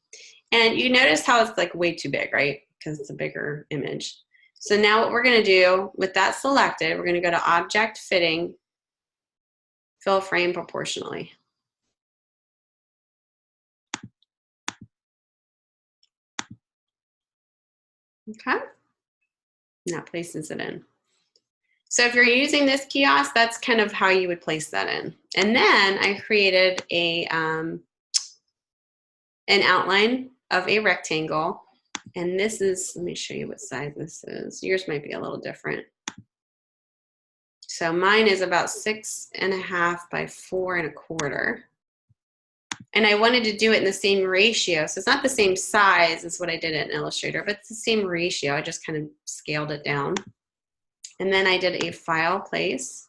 and you notice how it's like way too big, right? Because it's a bigger image. So now what we're going to do with that selected, we're going to go to Object Fitting, Fill Frame Proportionally. Okay, and that places it in. So if you're using this kiosk, that's kind of how you would place that in. And then I created a an outline of a rectangle. And this is, let me show you what size this is. Yours might be a little different. So mine is about 6.5 by 4.25. And I wanted to do it in the same ratio. So it's not the same size as what I did in Illustrator, but it's the same ratio. I just kind of scaled it down. And then I did a file place.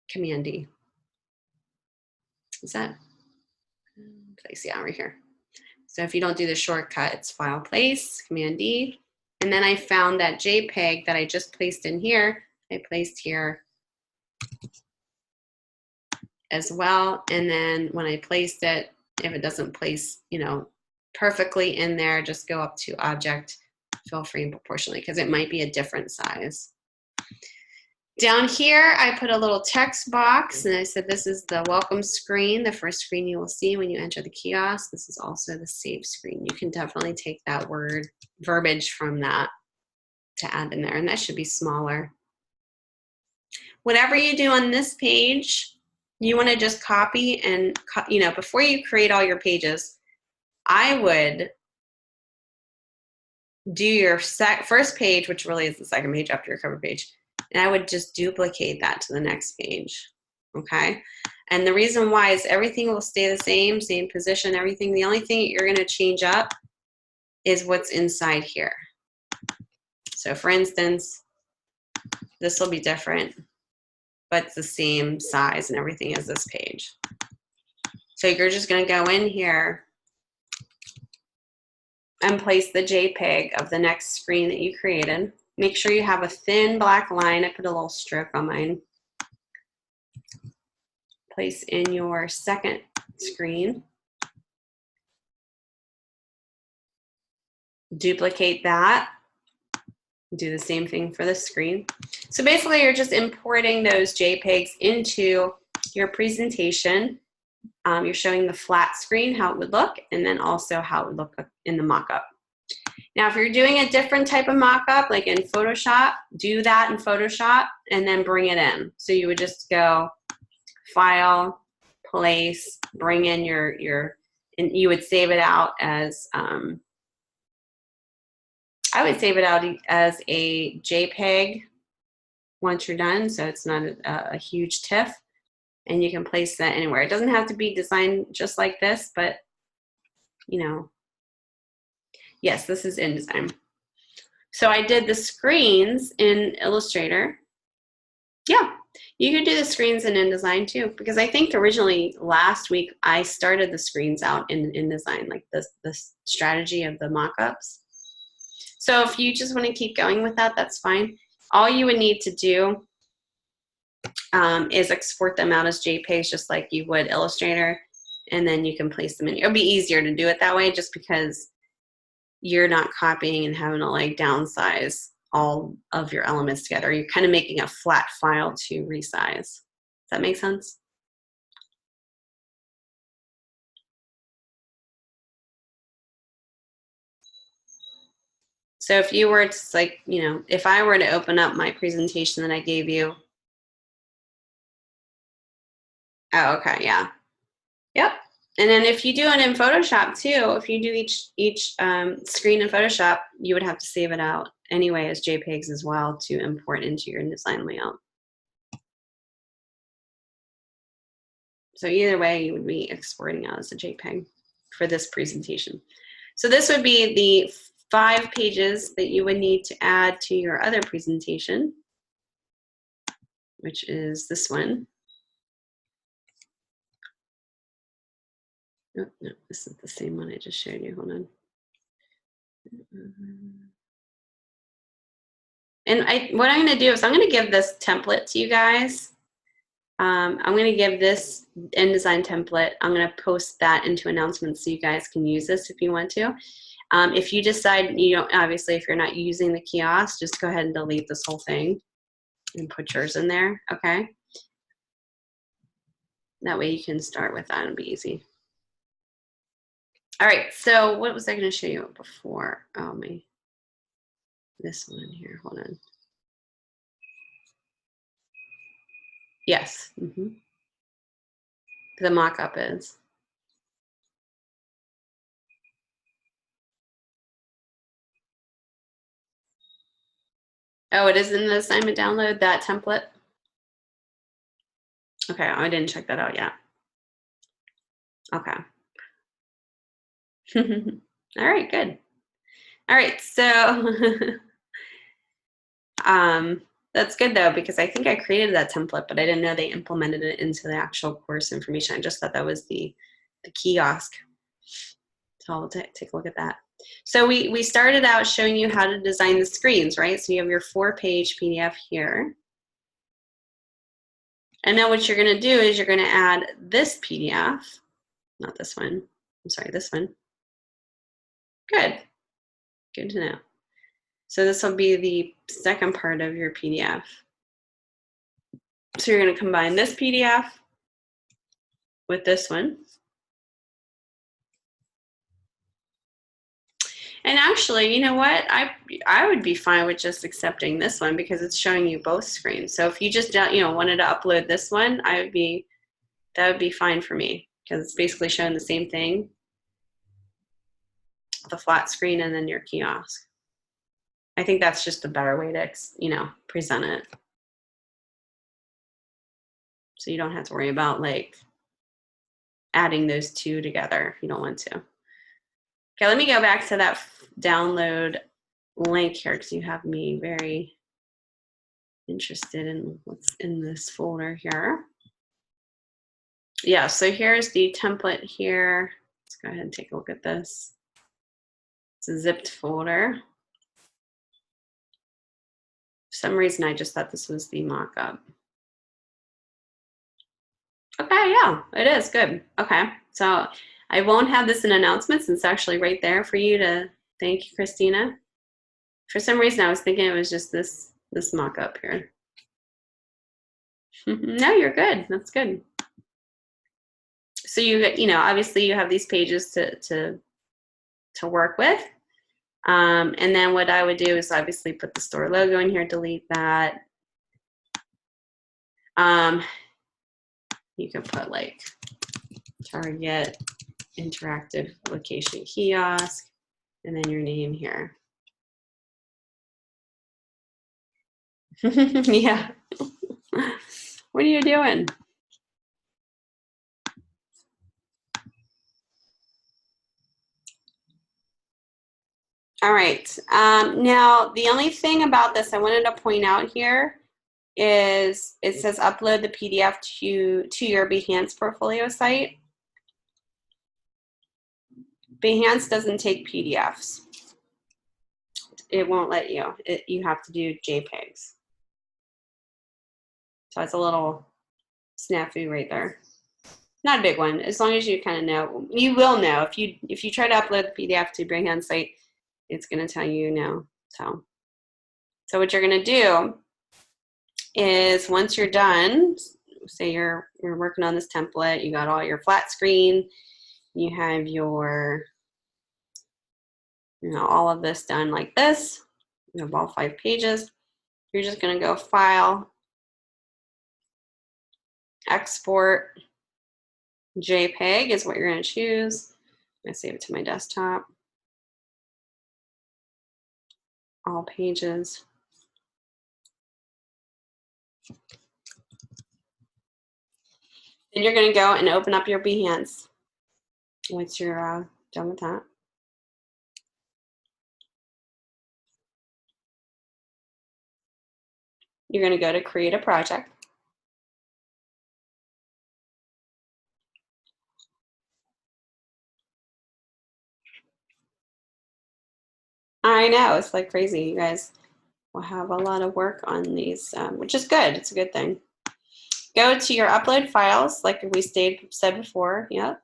Command D. Is that place? Yeah, right here. So if you don't do the shortcut, it's file place, Command D. And then I found that JPEG that I just placed in here. I placed here as well. And then when I placed it, if it doesn't place, you know, perfectly in there, just go up to Object, Fill Frame Proportionally, because it might be a different size. Down here, I put a little text box, and I said this is the welcome screen, the first screen you will see when you enter the kiosk. This is also the save screen. You can definitely take that verbiage from that to add in there, and that should be smaller. Whatever you do on this page, you want to just copy and, you know, before you create all your pages, I would do your first page, which really is the second page after your cover page, and I would just duplicate that to the next page, okay? And the reason why is everything will stay the same position, everything. The only thing you're gonna change up is what's inside here. So for instance, this will be different, but it's the same size and everything as this page. So you're just gonna go in here and place the JPEG of the next screen that you created. Make sure you have a thin black line. I put a little stroke on mine. Place in your second screen. Duplicate that. Do the same thing for this screen. So basically you're just importing those JPEGs into your presentation. You're showing the flat screen, how it would look, and then also how it would look in the mockup. Now, if you're doing a different type of mockup, like in Photoshop, do that in Photoshop and then bring it in. So you would just go File, Place, bring in and you would save it out as, I would save it out as a JPEG once you're done, so it's not a huge TIFF, and you can place that anywhere. It doesn't have to be designed just like this, but you know, yes, this is InDesign. So I did the screens in Illustrator. Yeah, you could do the screens in InDesign too, because I think originally last week I started the screens out in InDesign, like the strategy of the mockups. So if you just want to keep going with that, that's fine. All you would need to do is export them out as JPEGs just like you would Illustrator, and then you can place them in. It'll be easier to do it that way just because you're not copying and having to like downsize all of your elements together. You're kind of making a flat file to resize. Does that make sense? So if you were to, like, you know, if I were to open up my presentation that I gave you. Oh, okay, yeah. Yep. And then if you do it in Photoshop too, if you do each screen in Photoshop, you would have to save it out anyway as JPEGs as well to import into your InDesign layout. So either way, you would be exporting out as a JPEG for this presentation. So this would be the 5 pages that you would need to add to your other presentation, which is this one. Oh, no, this is the same one I just showed you. Hold on. And what I'm going to do is I'm going to give this template to you guys. I'm going to give this InDesign template. I'm going to post that into announcements so you guys can use this if you want to. If you decide, you know, obviously if you're not using the kiosk, just go ahead and delete this whole thing and put yours in there, okay? That way you can start with that and be easy. All right, so what was I going to show you before? Oh, this one here, hold on. Yes, the mock-up is. Oh, it is in the assignment download, that template? Okay, I didn't check that out yet. Okay. All right, good. All right, so that's good though, because I think I created that template, but I didn't know they implemented it into the actual course information. I just thought that was the kiosk. So I'll take a look at that. So we started out showing you how to design the screens, right? So you have your 4-page PDF here. And now what you're going to do is you're going to add this PDF, not this one. I'm sorry, this one. Good. Good to know. So this will be the second part of your PDF. So you're going to combine this PDF with this one. And actually, you know what? I would be fine with just accepting this one because it's showing you both screens. So if you just wanted to upload this one, that would be fine for me because it's basically showing the same thing, the flat screen and then your kiosk. I think that's just a better way to present it. So you don't have to worry about like adding those two together if you don't want to. Okay, let me go back to that download link here because you have me very interested in what's in this folder here. Yeah, so here's the template here. Let's go ahead and take a look at this. It's a zipped folder. For some reason, I just thought this was the mock-up. Okay, yeah, it is good. Okay, so I won't have this in announcements. It's actually right there for you to thank you, Christina. For some reason, I was thinking it was just this mock-up here. No, you're good. That's good. So you know, obviously you have these pages to work with. And then what I would do is obviously put the store logo in here, delete that. You can put like Target interactive location kiosk, and then your name here. Yeah. What are you doing? All right. Now, the only thing about this I wanted to point out here is it says upload the PDF to your Behance portfolio site. Behance doesn't take PDFs. It won't let you. You have to do JPEGs. So it's a little snafu right there. Not a big one, as long as you kind of know. You will know if you try to upload the PDF to Behance site, it's going to tell you no. So what you're going to do is once you're done, say you're working on this template, you got all your flat screen, you have your, you know, all of this done like this, you have all 5 pages, you're just going to go File, Export, JPEG is what you're going to choose. I'm going to save it to my desktop. All pages. Then you're going to go and open up your Behance once you're done with that. You're going to go to create a project. I know, it's like crazy. You guys will have a lot of work on these, which is good. It's a good thing. Go to your upload files, like we said before, yep.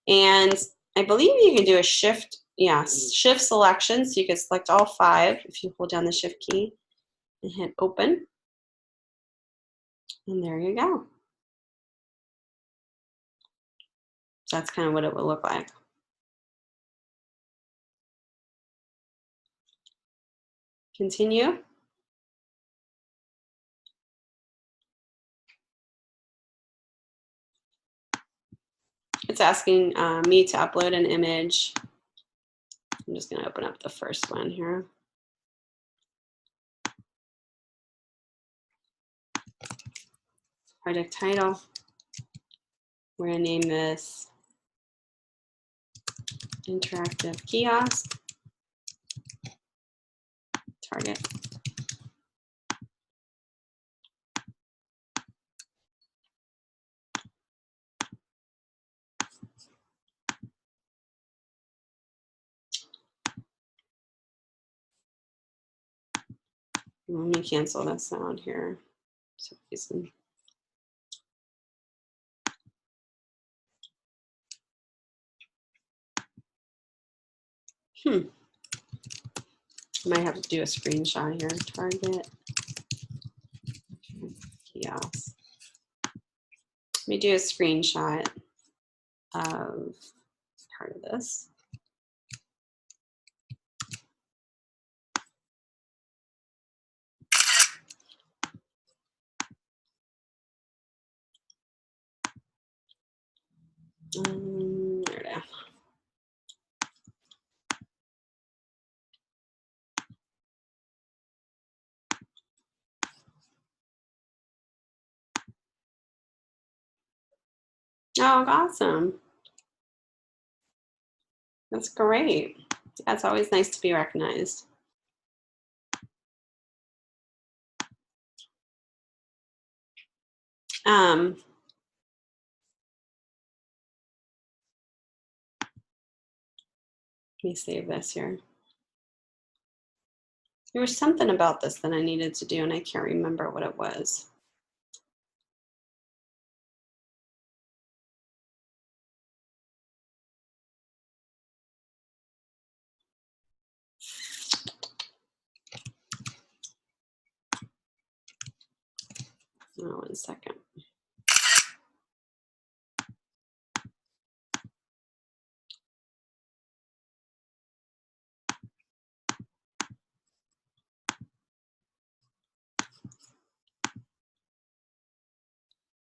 And I believe you can do a shift selection, so you can select all 5 if you hold down the shift key and hit open. And there you go. So that's kind of what it will look like. Continue. It's asking me to upload an image. I'm just going to open up the first one here. Project title. We're going to name this Interactive Kiosk. Target. Let me cancel that sound here. For some reason. Might have to do a screenshot here. Target kiosk. Let me do a screenshot of part of this. There it is. Oh, awesome. That's great. Yeah, it's always nice to be recognized. Let me save this here. There was something about this that I needed to do, and I can't remember what it was. Oh, 1 second.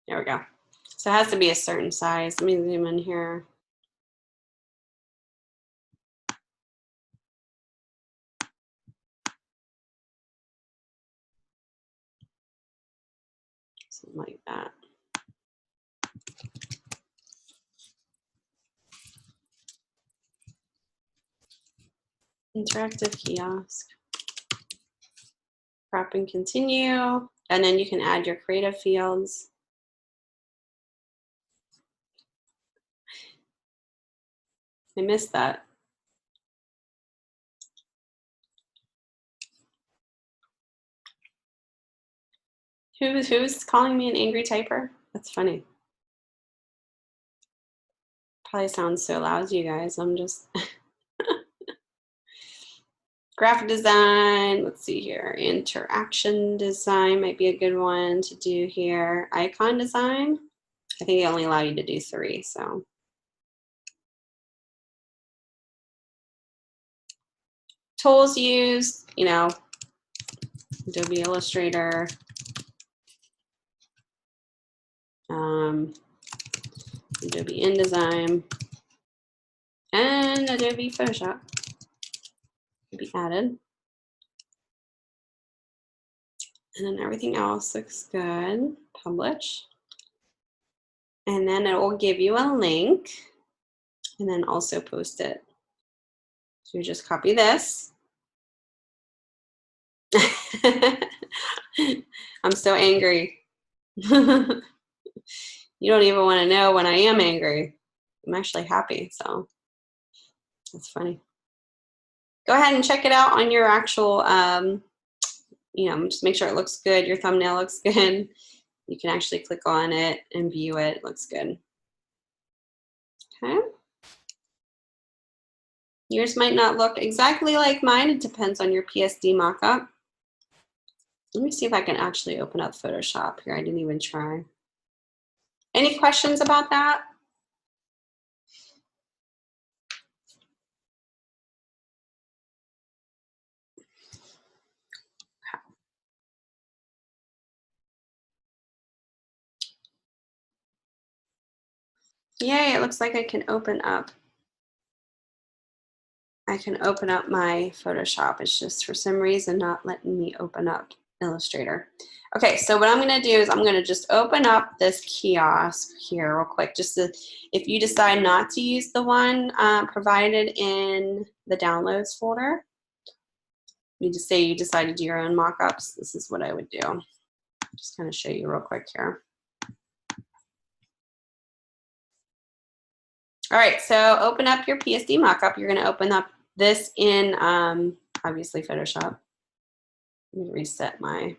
There we go. So it has to be a certain size. Let me zoom in here. Something like that. Interactive kiosk. Crop and continue. And then you can add your creative fields. I missed that. Who's calling me an angry typer? That's funny. Probably sounds so loud to you guys. I'm just graphic design. Let's see here. Interaction design might be a good one to do here. Icon design. I think they only allow you to do 3, so. Tools used, you know, Adobe Illustrator, Adobe InDesign, and Adobe Photoshop to be added. And then everything else looks good. Publish. And then it will give you a link and then also post it. So you just copy this. I'm so angry. You don't even want to know when I am angry. I'm actually happy, so that's funny. Go ahead and check it out on your actual, you know, just make sure it looks good. Your thumbnail looks good. You can actually click on it and view it. It looks good. Okay. Yours might not look exactly like mine. It depends on your PSD mockup. Let me see if I can actually open up Photoshop here. I didn't even try. Any questions about that? Yay, it looks like I can open up. I can open up my Photoshop. It's just for some reason not letting me open up Illustrator. Okay, so what I'm going to do is I'm going to just open up this kiosk here real quick. Just to, if you decide not to use the one provided in the downloads folder, you just say you decide to do your own mockups. This is what I would do. Just kind of show you real quick here. All right, so open up your PSD mockup. You're going to open up this in obviously Photoshop. Let me reset my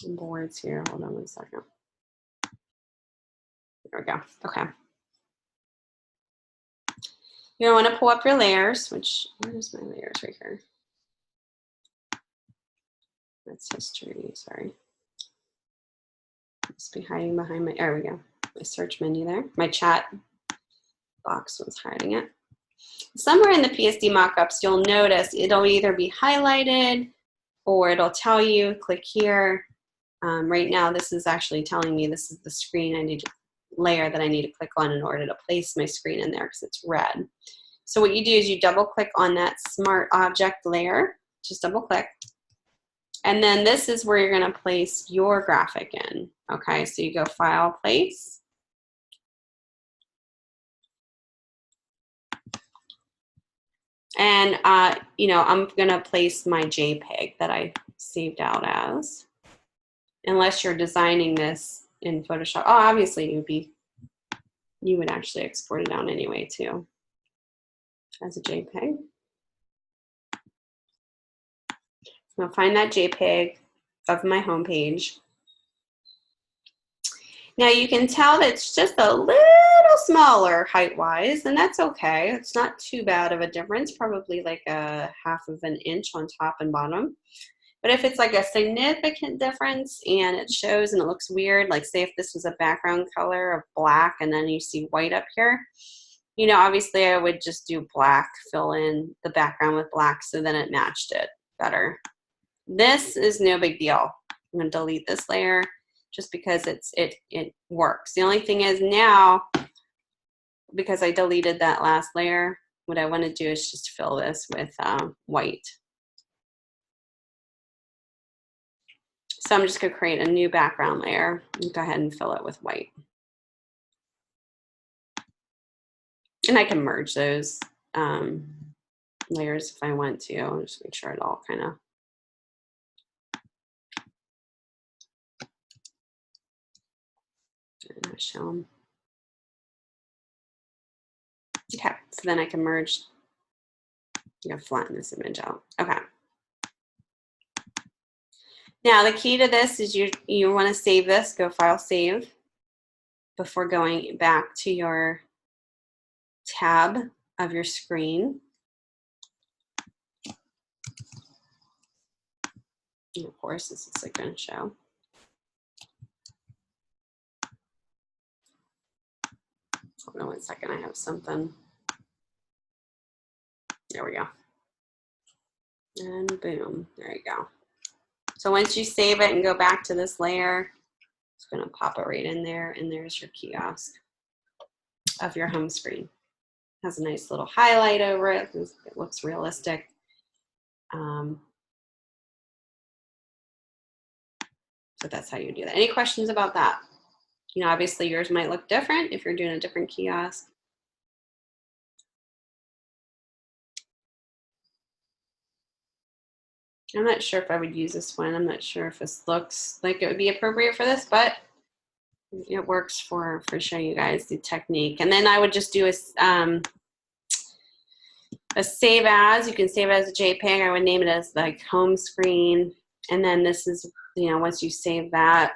boards here. Hold on 1 second. There we go. Okay. You're going to want to pull up your layers, which, where's my layers right here? That's history, sorry. Must be hiding behind my, there we go. My search menu there. My chat box was hiding it. Somewhere in the PSD mockups, you'll notice it'll either be highlighted or it'll tell you, click here. Right now, this is actually telling me this is the screen I need to layer that I need to click on in order to place my screen in there because it's red. So what you do is you double click on that smart object layer, just double click. And then this is where you're going to place your graphic in. Okay, so you go File, Place. And, you know, I'm going to place my JPEG that I saved out as. Unless you're designing this in Photoshop. Oh, obviously you would actually export it down anyway too, as a JPEG. I'll find that JPEG of my home page. Now you can tell that it's just a little smaller height-wise, and that's okay. It's not too bad of a difference, probably like a 1/2 of an inch on top and bottom. But if it's like a significant difference and it shows and it looks weird, like say if this was a background color of black and then you see white up here, you know, obviously I would just do black, fill in the background with black so then it matched it better. This is no big deal. I'm going to delete this layer just because it works. The only thing is now, because I deleted that last layer, what I want to do is just fill this with white. So I'm just going to create a new background layer and go ahead and fill it with white. And I can merge those layers if I want to. I'll just make sure it all kind of show them. Okay, so then I can merge, flatten this image out. Okay. Now the key to this is you want to save this, go File, Save, before going back to your tab of your screen. And of course, this is going to show. Hold on 1 second, I have something. There we go. And boom, there you go. So once you save it and go back to this layer, it's going to pop it right in there, and there's your kiosk of your home screen. Has a nice little highlight over it. It looks realistic. So that's how you do that. Any questions about that? You know, obviously yours might look different if you're doing a different kiosk. I'm not sure if I would use this one. I'm not sure if this looks like it would be appropriate for this, but it works for showing you guys the technique. And then I would just do a save as. You can save it as a JPEG. I would name it as like home screen. And then this is, you know, once you save that,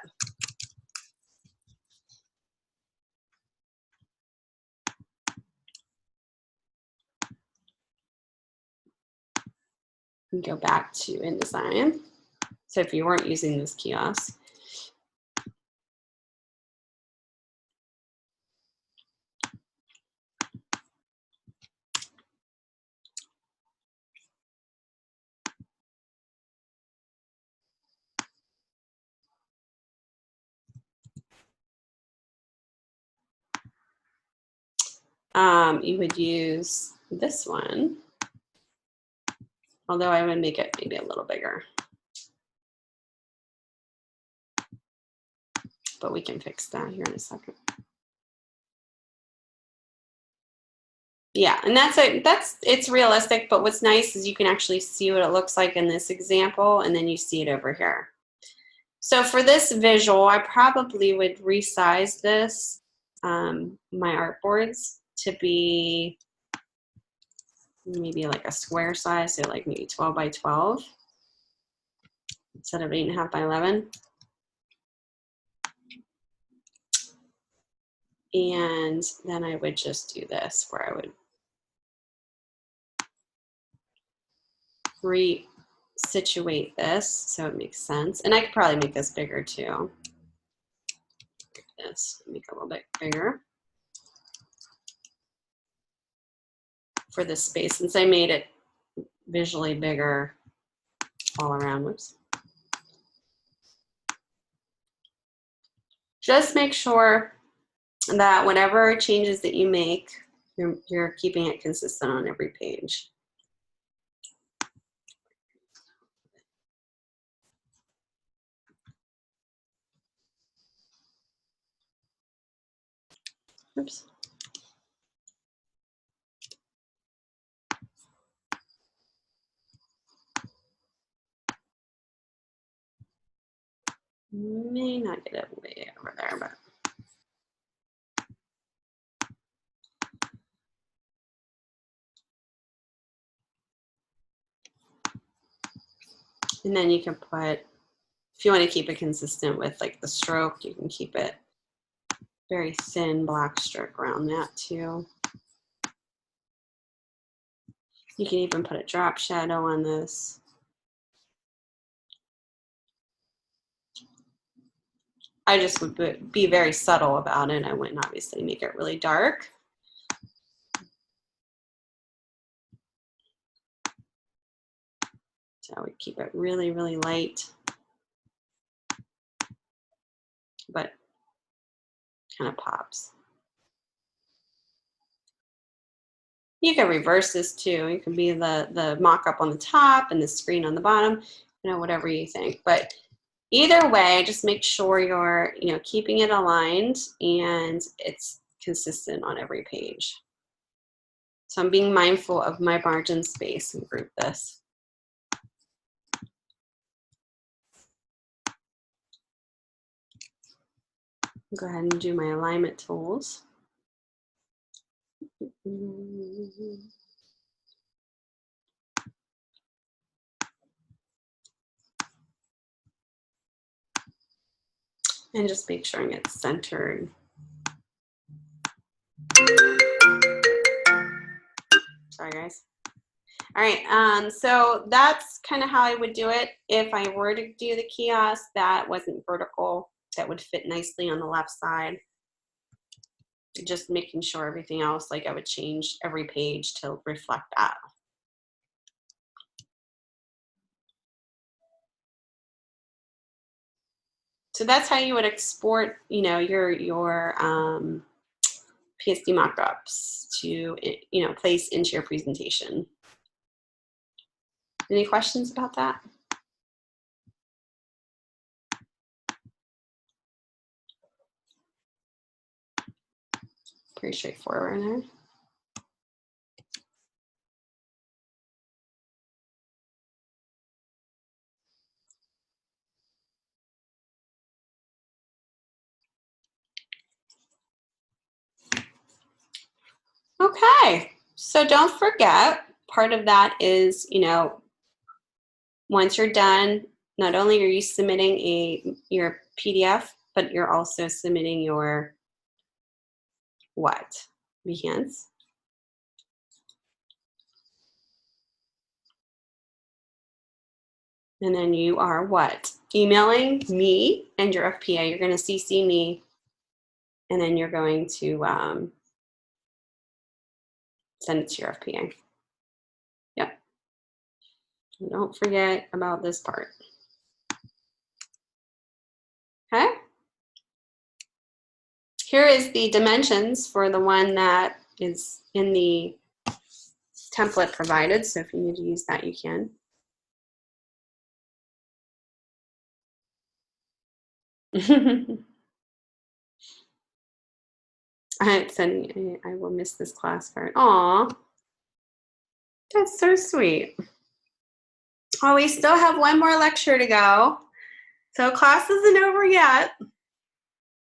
you go back to InDesign. So if you weren't using this kiosk, you would use this one, although I would make it maybe a little bigger. But we can fix that here in a second. Yeah, and it's realistic, but what's nice is you can actually see what it looks like in this example, and then you see it over here. So for this visual, I probably would resize this, my artboards, to be maybe like a square size, so like maybe 12 by 12 instead of 8.5 by 11. And then I would just do this, where I would resituate this so it makes sense. And I could probably make this bigger too. This, make it a little bit bigger for this space, since I made it visually bigger all around. Whoops. Just make sure that whatever changes that you make, you're keeping it consistent on every page. Oops. May not get it way over there, but And then you can put, if you want to keep it consistent with like the stroke, you can keep it very thin black stroke around that too. You can even put a drop shadow on this. I just would be very subtle about it. I wouldn't obviously make it really dark. So I would keep it really, really light, but kind of pops. You can reverse this too. You can be the mock-up on the top and the screen on the bottom, you know, whatever you think. But either way, just make sure you're, you know, keeping it aligned and it's consistent on every page. So I'm being mindful of my margin space and group this. Go ahead and do my alignment tools. And just make sure it's centered. Sorry, guys. All right, so that's kind of how I would do it. If I were to do the kiosk that wasn't vertical, that would fit nicely on the left side. Just making sure everything else, like I would change every page to reflect that. So that's how you would export, you know, your PSD mockups to, you know, place into your presentation. Any questions about that? Pretty straightforward there. Okay, so don't forget, part of that is, you know, once you're done, not only are you submitting your PDF, but you're also submitting your what? Behance. And then you are what? Emailing me and your FPA. You're going to CC me, and then you're going to send it to your FPA. Yep. And don't forget about this part. Okay. Here is the dimensions for the one that is in the template provided. So if you need to use that, you can. I will miss this class part. Aw, that's so sweet. Oh, we still have one more lecture to go. So class isn't over yet.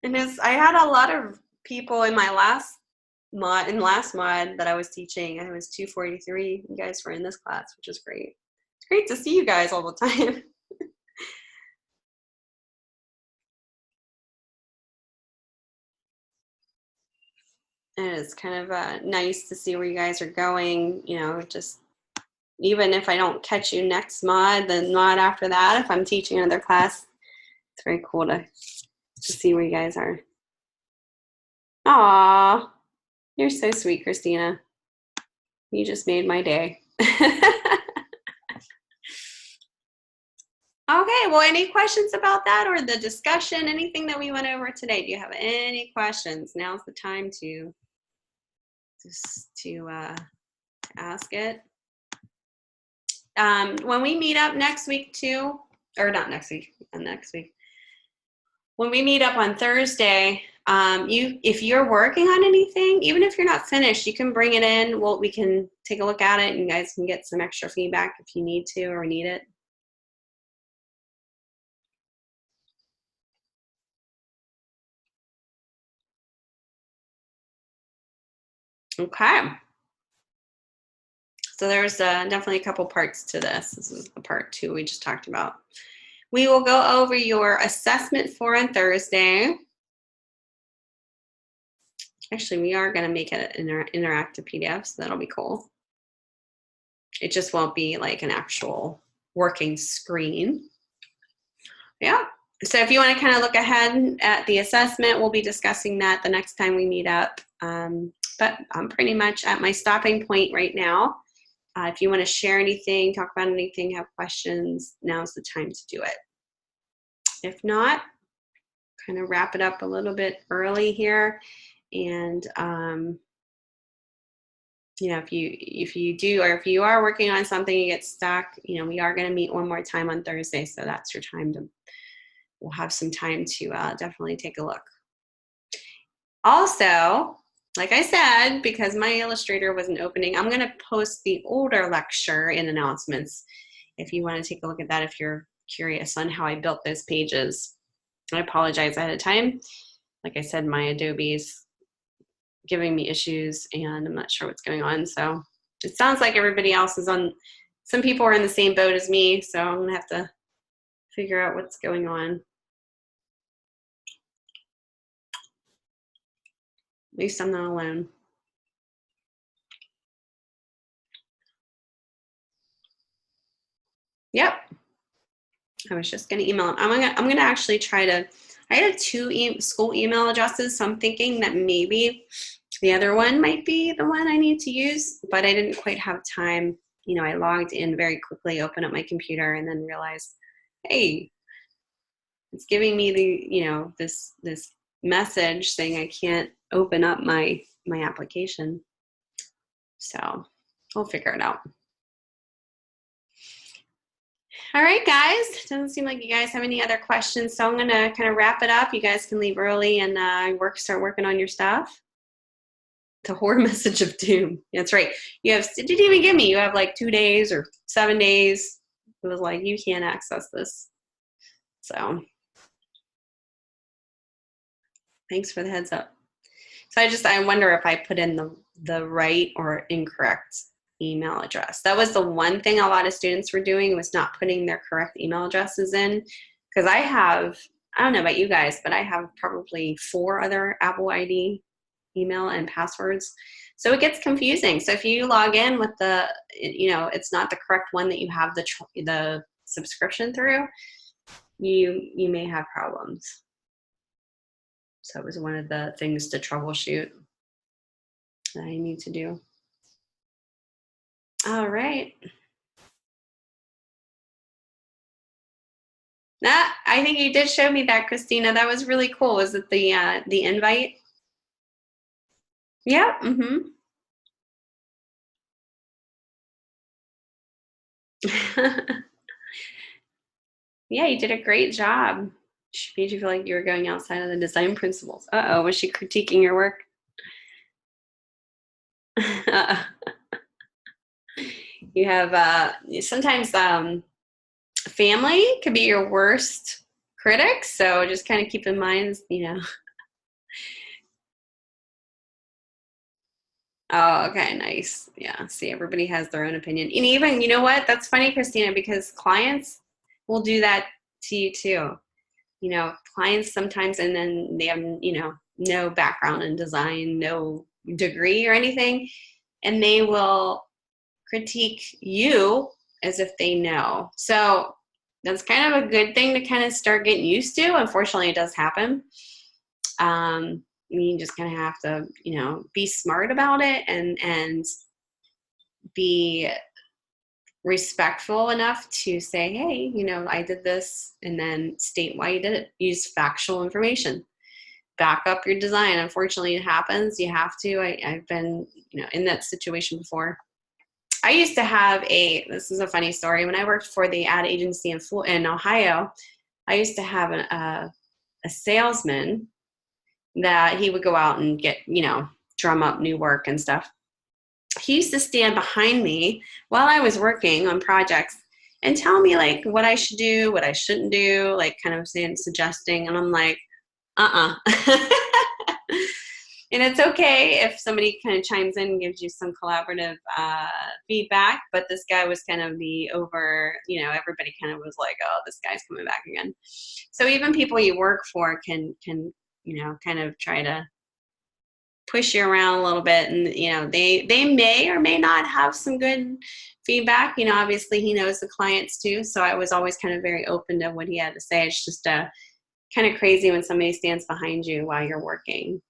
And I had a lot of people in my last mod that I was teaching. I was 243. You guys were in this class, which is great. It's great to see you guys all the time. And it's kind of nice to see where you guys are going, you know, just even if I don't catch you next mod, the mod after that, if I'm teaching another class, it's very cool to see where you guys are. Aw, you're so sweet, Christina. You just made my day. Okay, well, any questions about that or the discussion, anything that we went over today? Do you have any questions? Now's the time to ask it. When we meet up next week too, or not next week, next week. When we meet up on Thursday, if you're working on anything, even if you're not finished, you can bring it in. We can take a look at it and you guys can get some extra feedback if you need to or need it. Okay. So there's definitely a couple parts to this. This is the part 2 we just talked about. We will go over your assessment for on Thursday. Actually, we are going to make it an interactive PDF, so that'll be cool. It just won't be like an actual working screen. Yeah. So if you want to kind of look ahead at the assessment, we'll be discussing that the next time we meet up. But I'm pretty much at my stopping point right now. If you want to share anything, talk about anything, have questions, now's the time to do it. If not, kind of wrap it up a little bit early here. And, you know, if you do, or if you are working on something, you get stuck, you know, we are going to meet one more time on Thursday. So that's your time to, we'll have some time to definitely take a look. Also, like I said, because my Illustrator wasn't opening, I'm going to post the older lecture in announcements if you want to take a look at that, if you're curious on how I built those pages. I apologize ahead of time. Like I said, my Adobe's giving me issues and I'm not sure what's going on. So it sounds like everybody else is on, some people are in the same boat as me, so I'm going to have to figure out what's going on. At least I'm not alone. Yep. I was just going to email them. I'm going to actually try to, I had 2 school email addresses, so I'm thinking that maybe the other one might be the one I need to use, but I didn't quite have time. You know, I logged in very quickly, opened up my computer, and then realized, hey, it's giving me the, you know, this message saying I can't open up my application. So we'll figure it out. All right, guys. Doesn't seem like you guys have any other questions, so I'm going to kind of wrap it up. You guys can leave early and start working on your stuff. The horror message of doom. That's right. You have, it didn't even give me, you have like 2 days or 7 days. It was like, you can't access this. So thanks for the heads up. So I wonder if I put in the right or incorrect email address. That was the one thing a lot of students were doing, was not putting their correct email addresses in. Because I don't know about you guys, but I have probably 4 other Apple ID email and passwords. So it gets confusing. So if you log in with the, you know, it's not the correct one that you have the subscription through, you may have problems. So it was one of the things to troubleshoot that I need to do. All right. I think you did show me that, Christina. That was really cool. Was it the invite? Yeah. Mm-hmm. Yeah, you did a great job. She made you feel like you were going outside of the design principles. Uh-oh, was she critiquing your work? You have sometimes family could be your worst critic, so just kind of keep in mind, you know. Oh, okay, nice. Yeah, see, everybody has their own opinion. And even, you know what, that's funny, Christina, because clients will do that to you too. You know, clients sometimes, and then they have, you know, no background in design, no degree or anything, and they will critique you as if they know. So that's kind of a good thing to kind of start getting used to. Unfortunately, it does happen. You just kind of have to, you know, be smart about it and be respectful enough to say, hey, you know, I did this, and then state why you did it. Use factual information. Back up your design. Unfortunately, it happens. You have to. I've been, you know, in that situation before. I used to have this is a funny story. When I worked for the ad agency in Ohio, I used to have a salesman that he would go out and get, you know, drum up new work and stuff. He used to stand behind me while I was working on projects and tell me like what I should do, what I shouldn't do, like kind of suggesting. And I'm like, And it's okay if somebody kind of chimes in and gives you some collaborative feedback, but this guy was kind of the everybody kind of was like, oh, this guy's coming back again. So even people you work for can kind of try to push you around a little bit, and they may or may not have some good feedback. Obviously he knows the clients too, so I was always kind of very open to what he had to say. It's just kind of crazy when somebody stands behind you while you're working.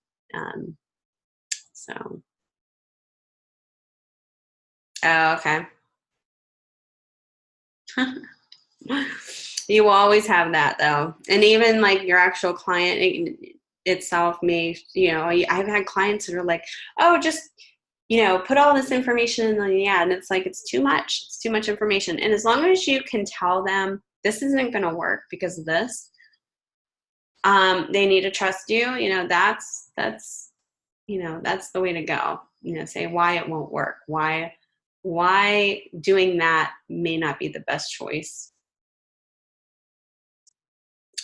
Oh, okay. You will always have that though. And even like your actual client itself may, I've had clients that are like, oh, just, put all this information in the ad. And it's like, it's too much. It's too much information. And as long as you can tell them this isn't going to work because of this, they need to trust you. That's the way to go. Say why it won't work. Why doing that may not be the best choice.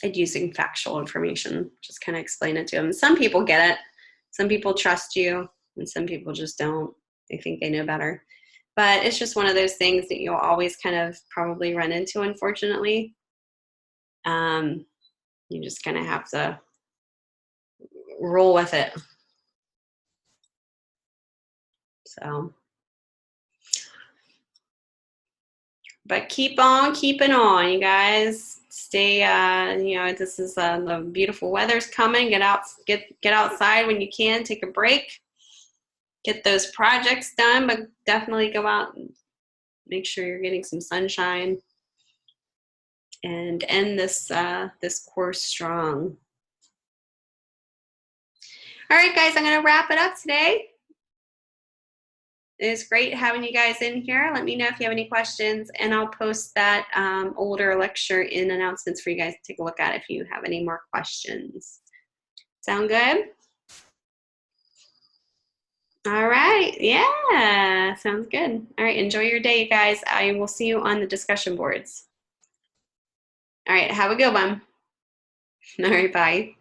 And using factual information, just kind of explain it to them. Some people get it. Some people trust you, and some people just don't. They think they know better. But it's just one of those things that you'll always kind of probably run into, unfortunately. You just kind of have to roll with it. So, but keep on keeping on, you guys. Stay, this is the beautiful weather's coming. Get outside when you can. Take a break. Get those projects done, but definitely go out and make sure you're getting some sunshine and end this course strong. All right, guys, I'm going to wrap it up today. It's great having you guys in here. Let me know if you have any questions, and I'll post that older lecture in announcements for you guys to take a look at if you have any more questions. Sound good? All right. Yeah, sounds good. All right. Enjoy your day, you guys. I will see you on the discussion boards. All right. Have a good one. All right. Bye.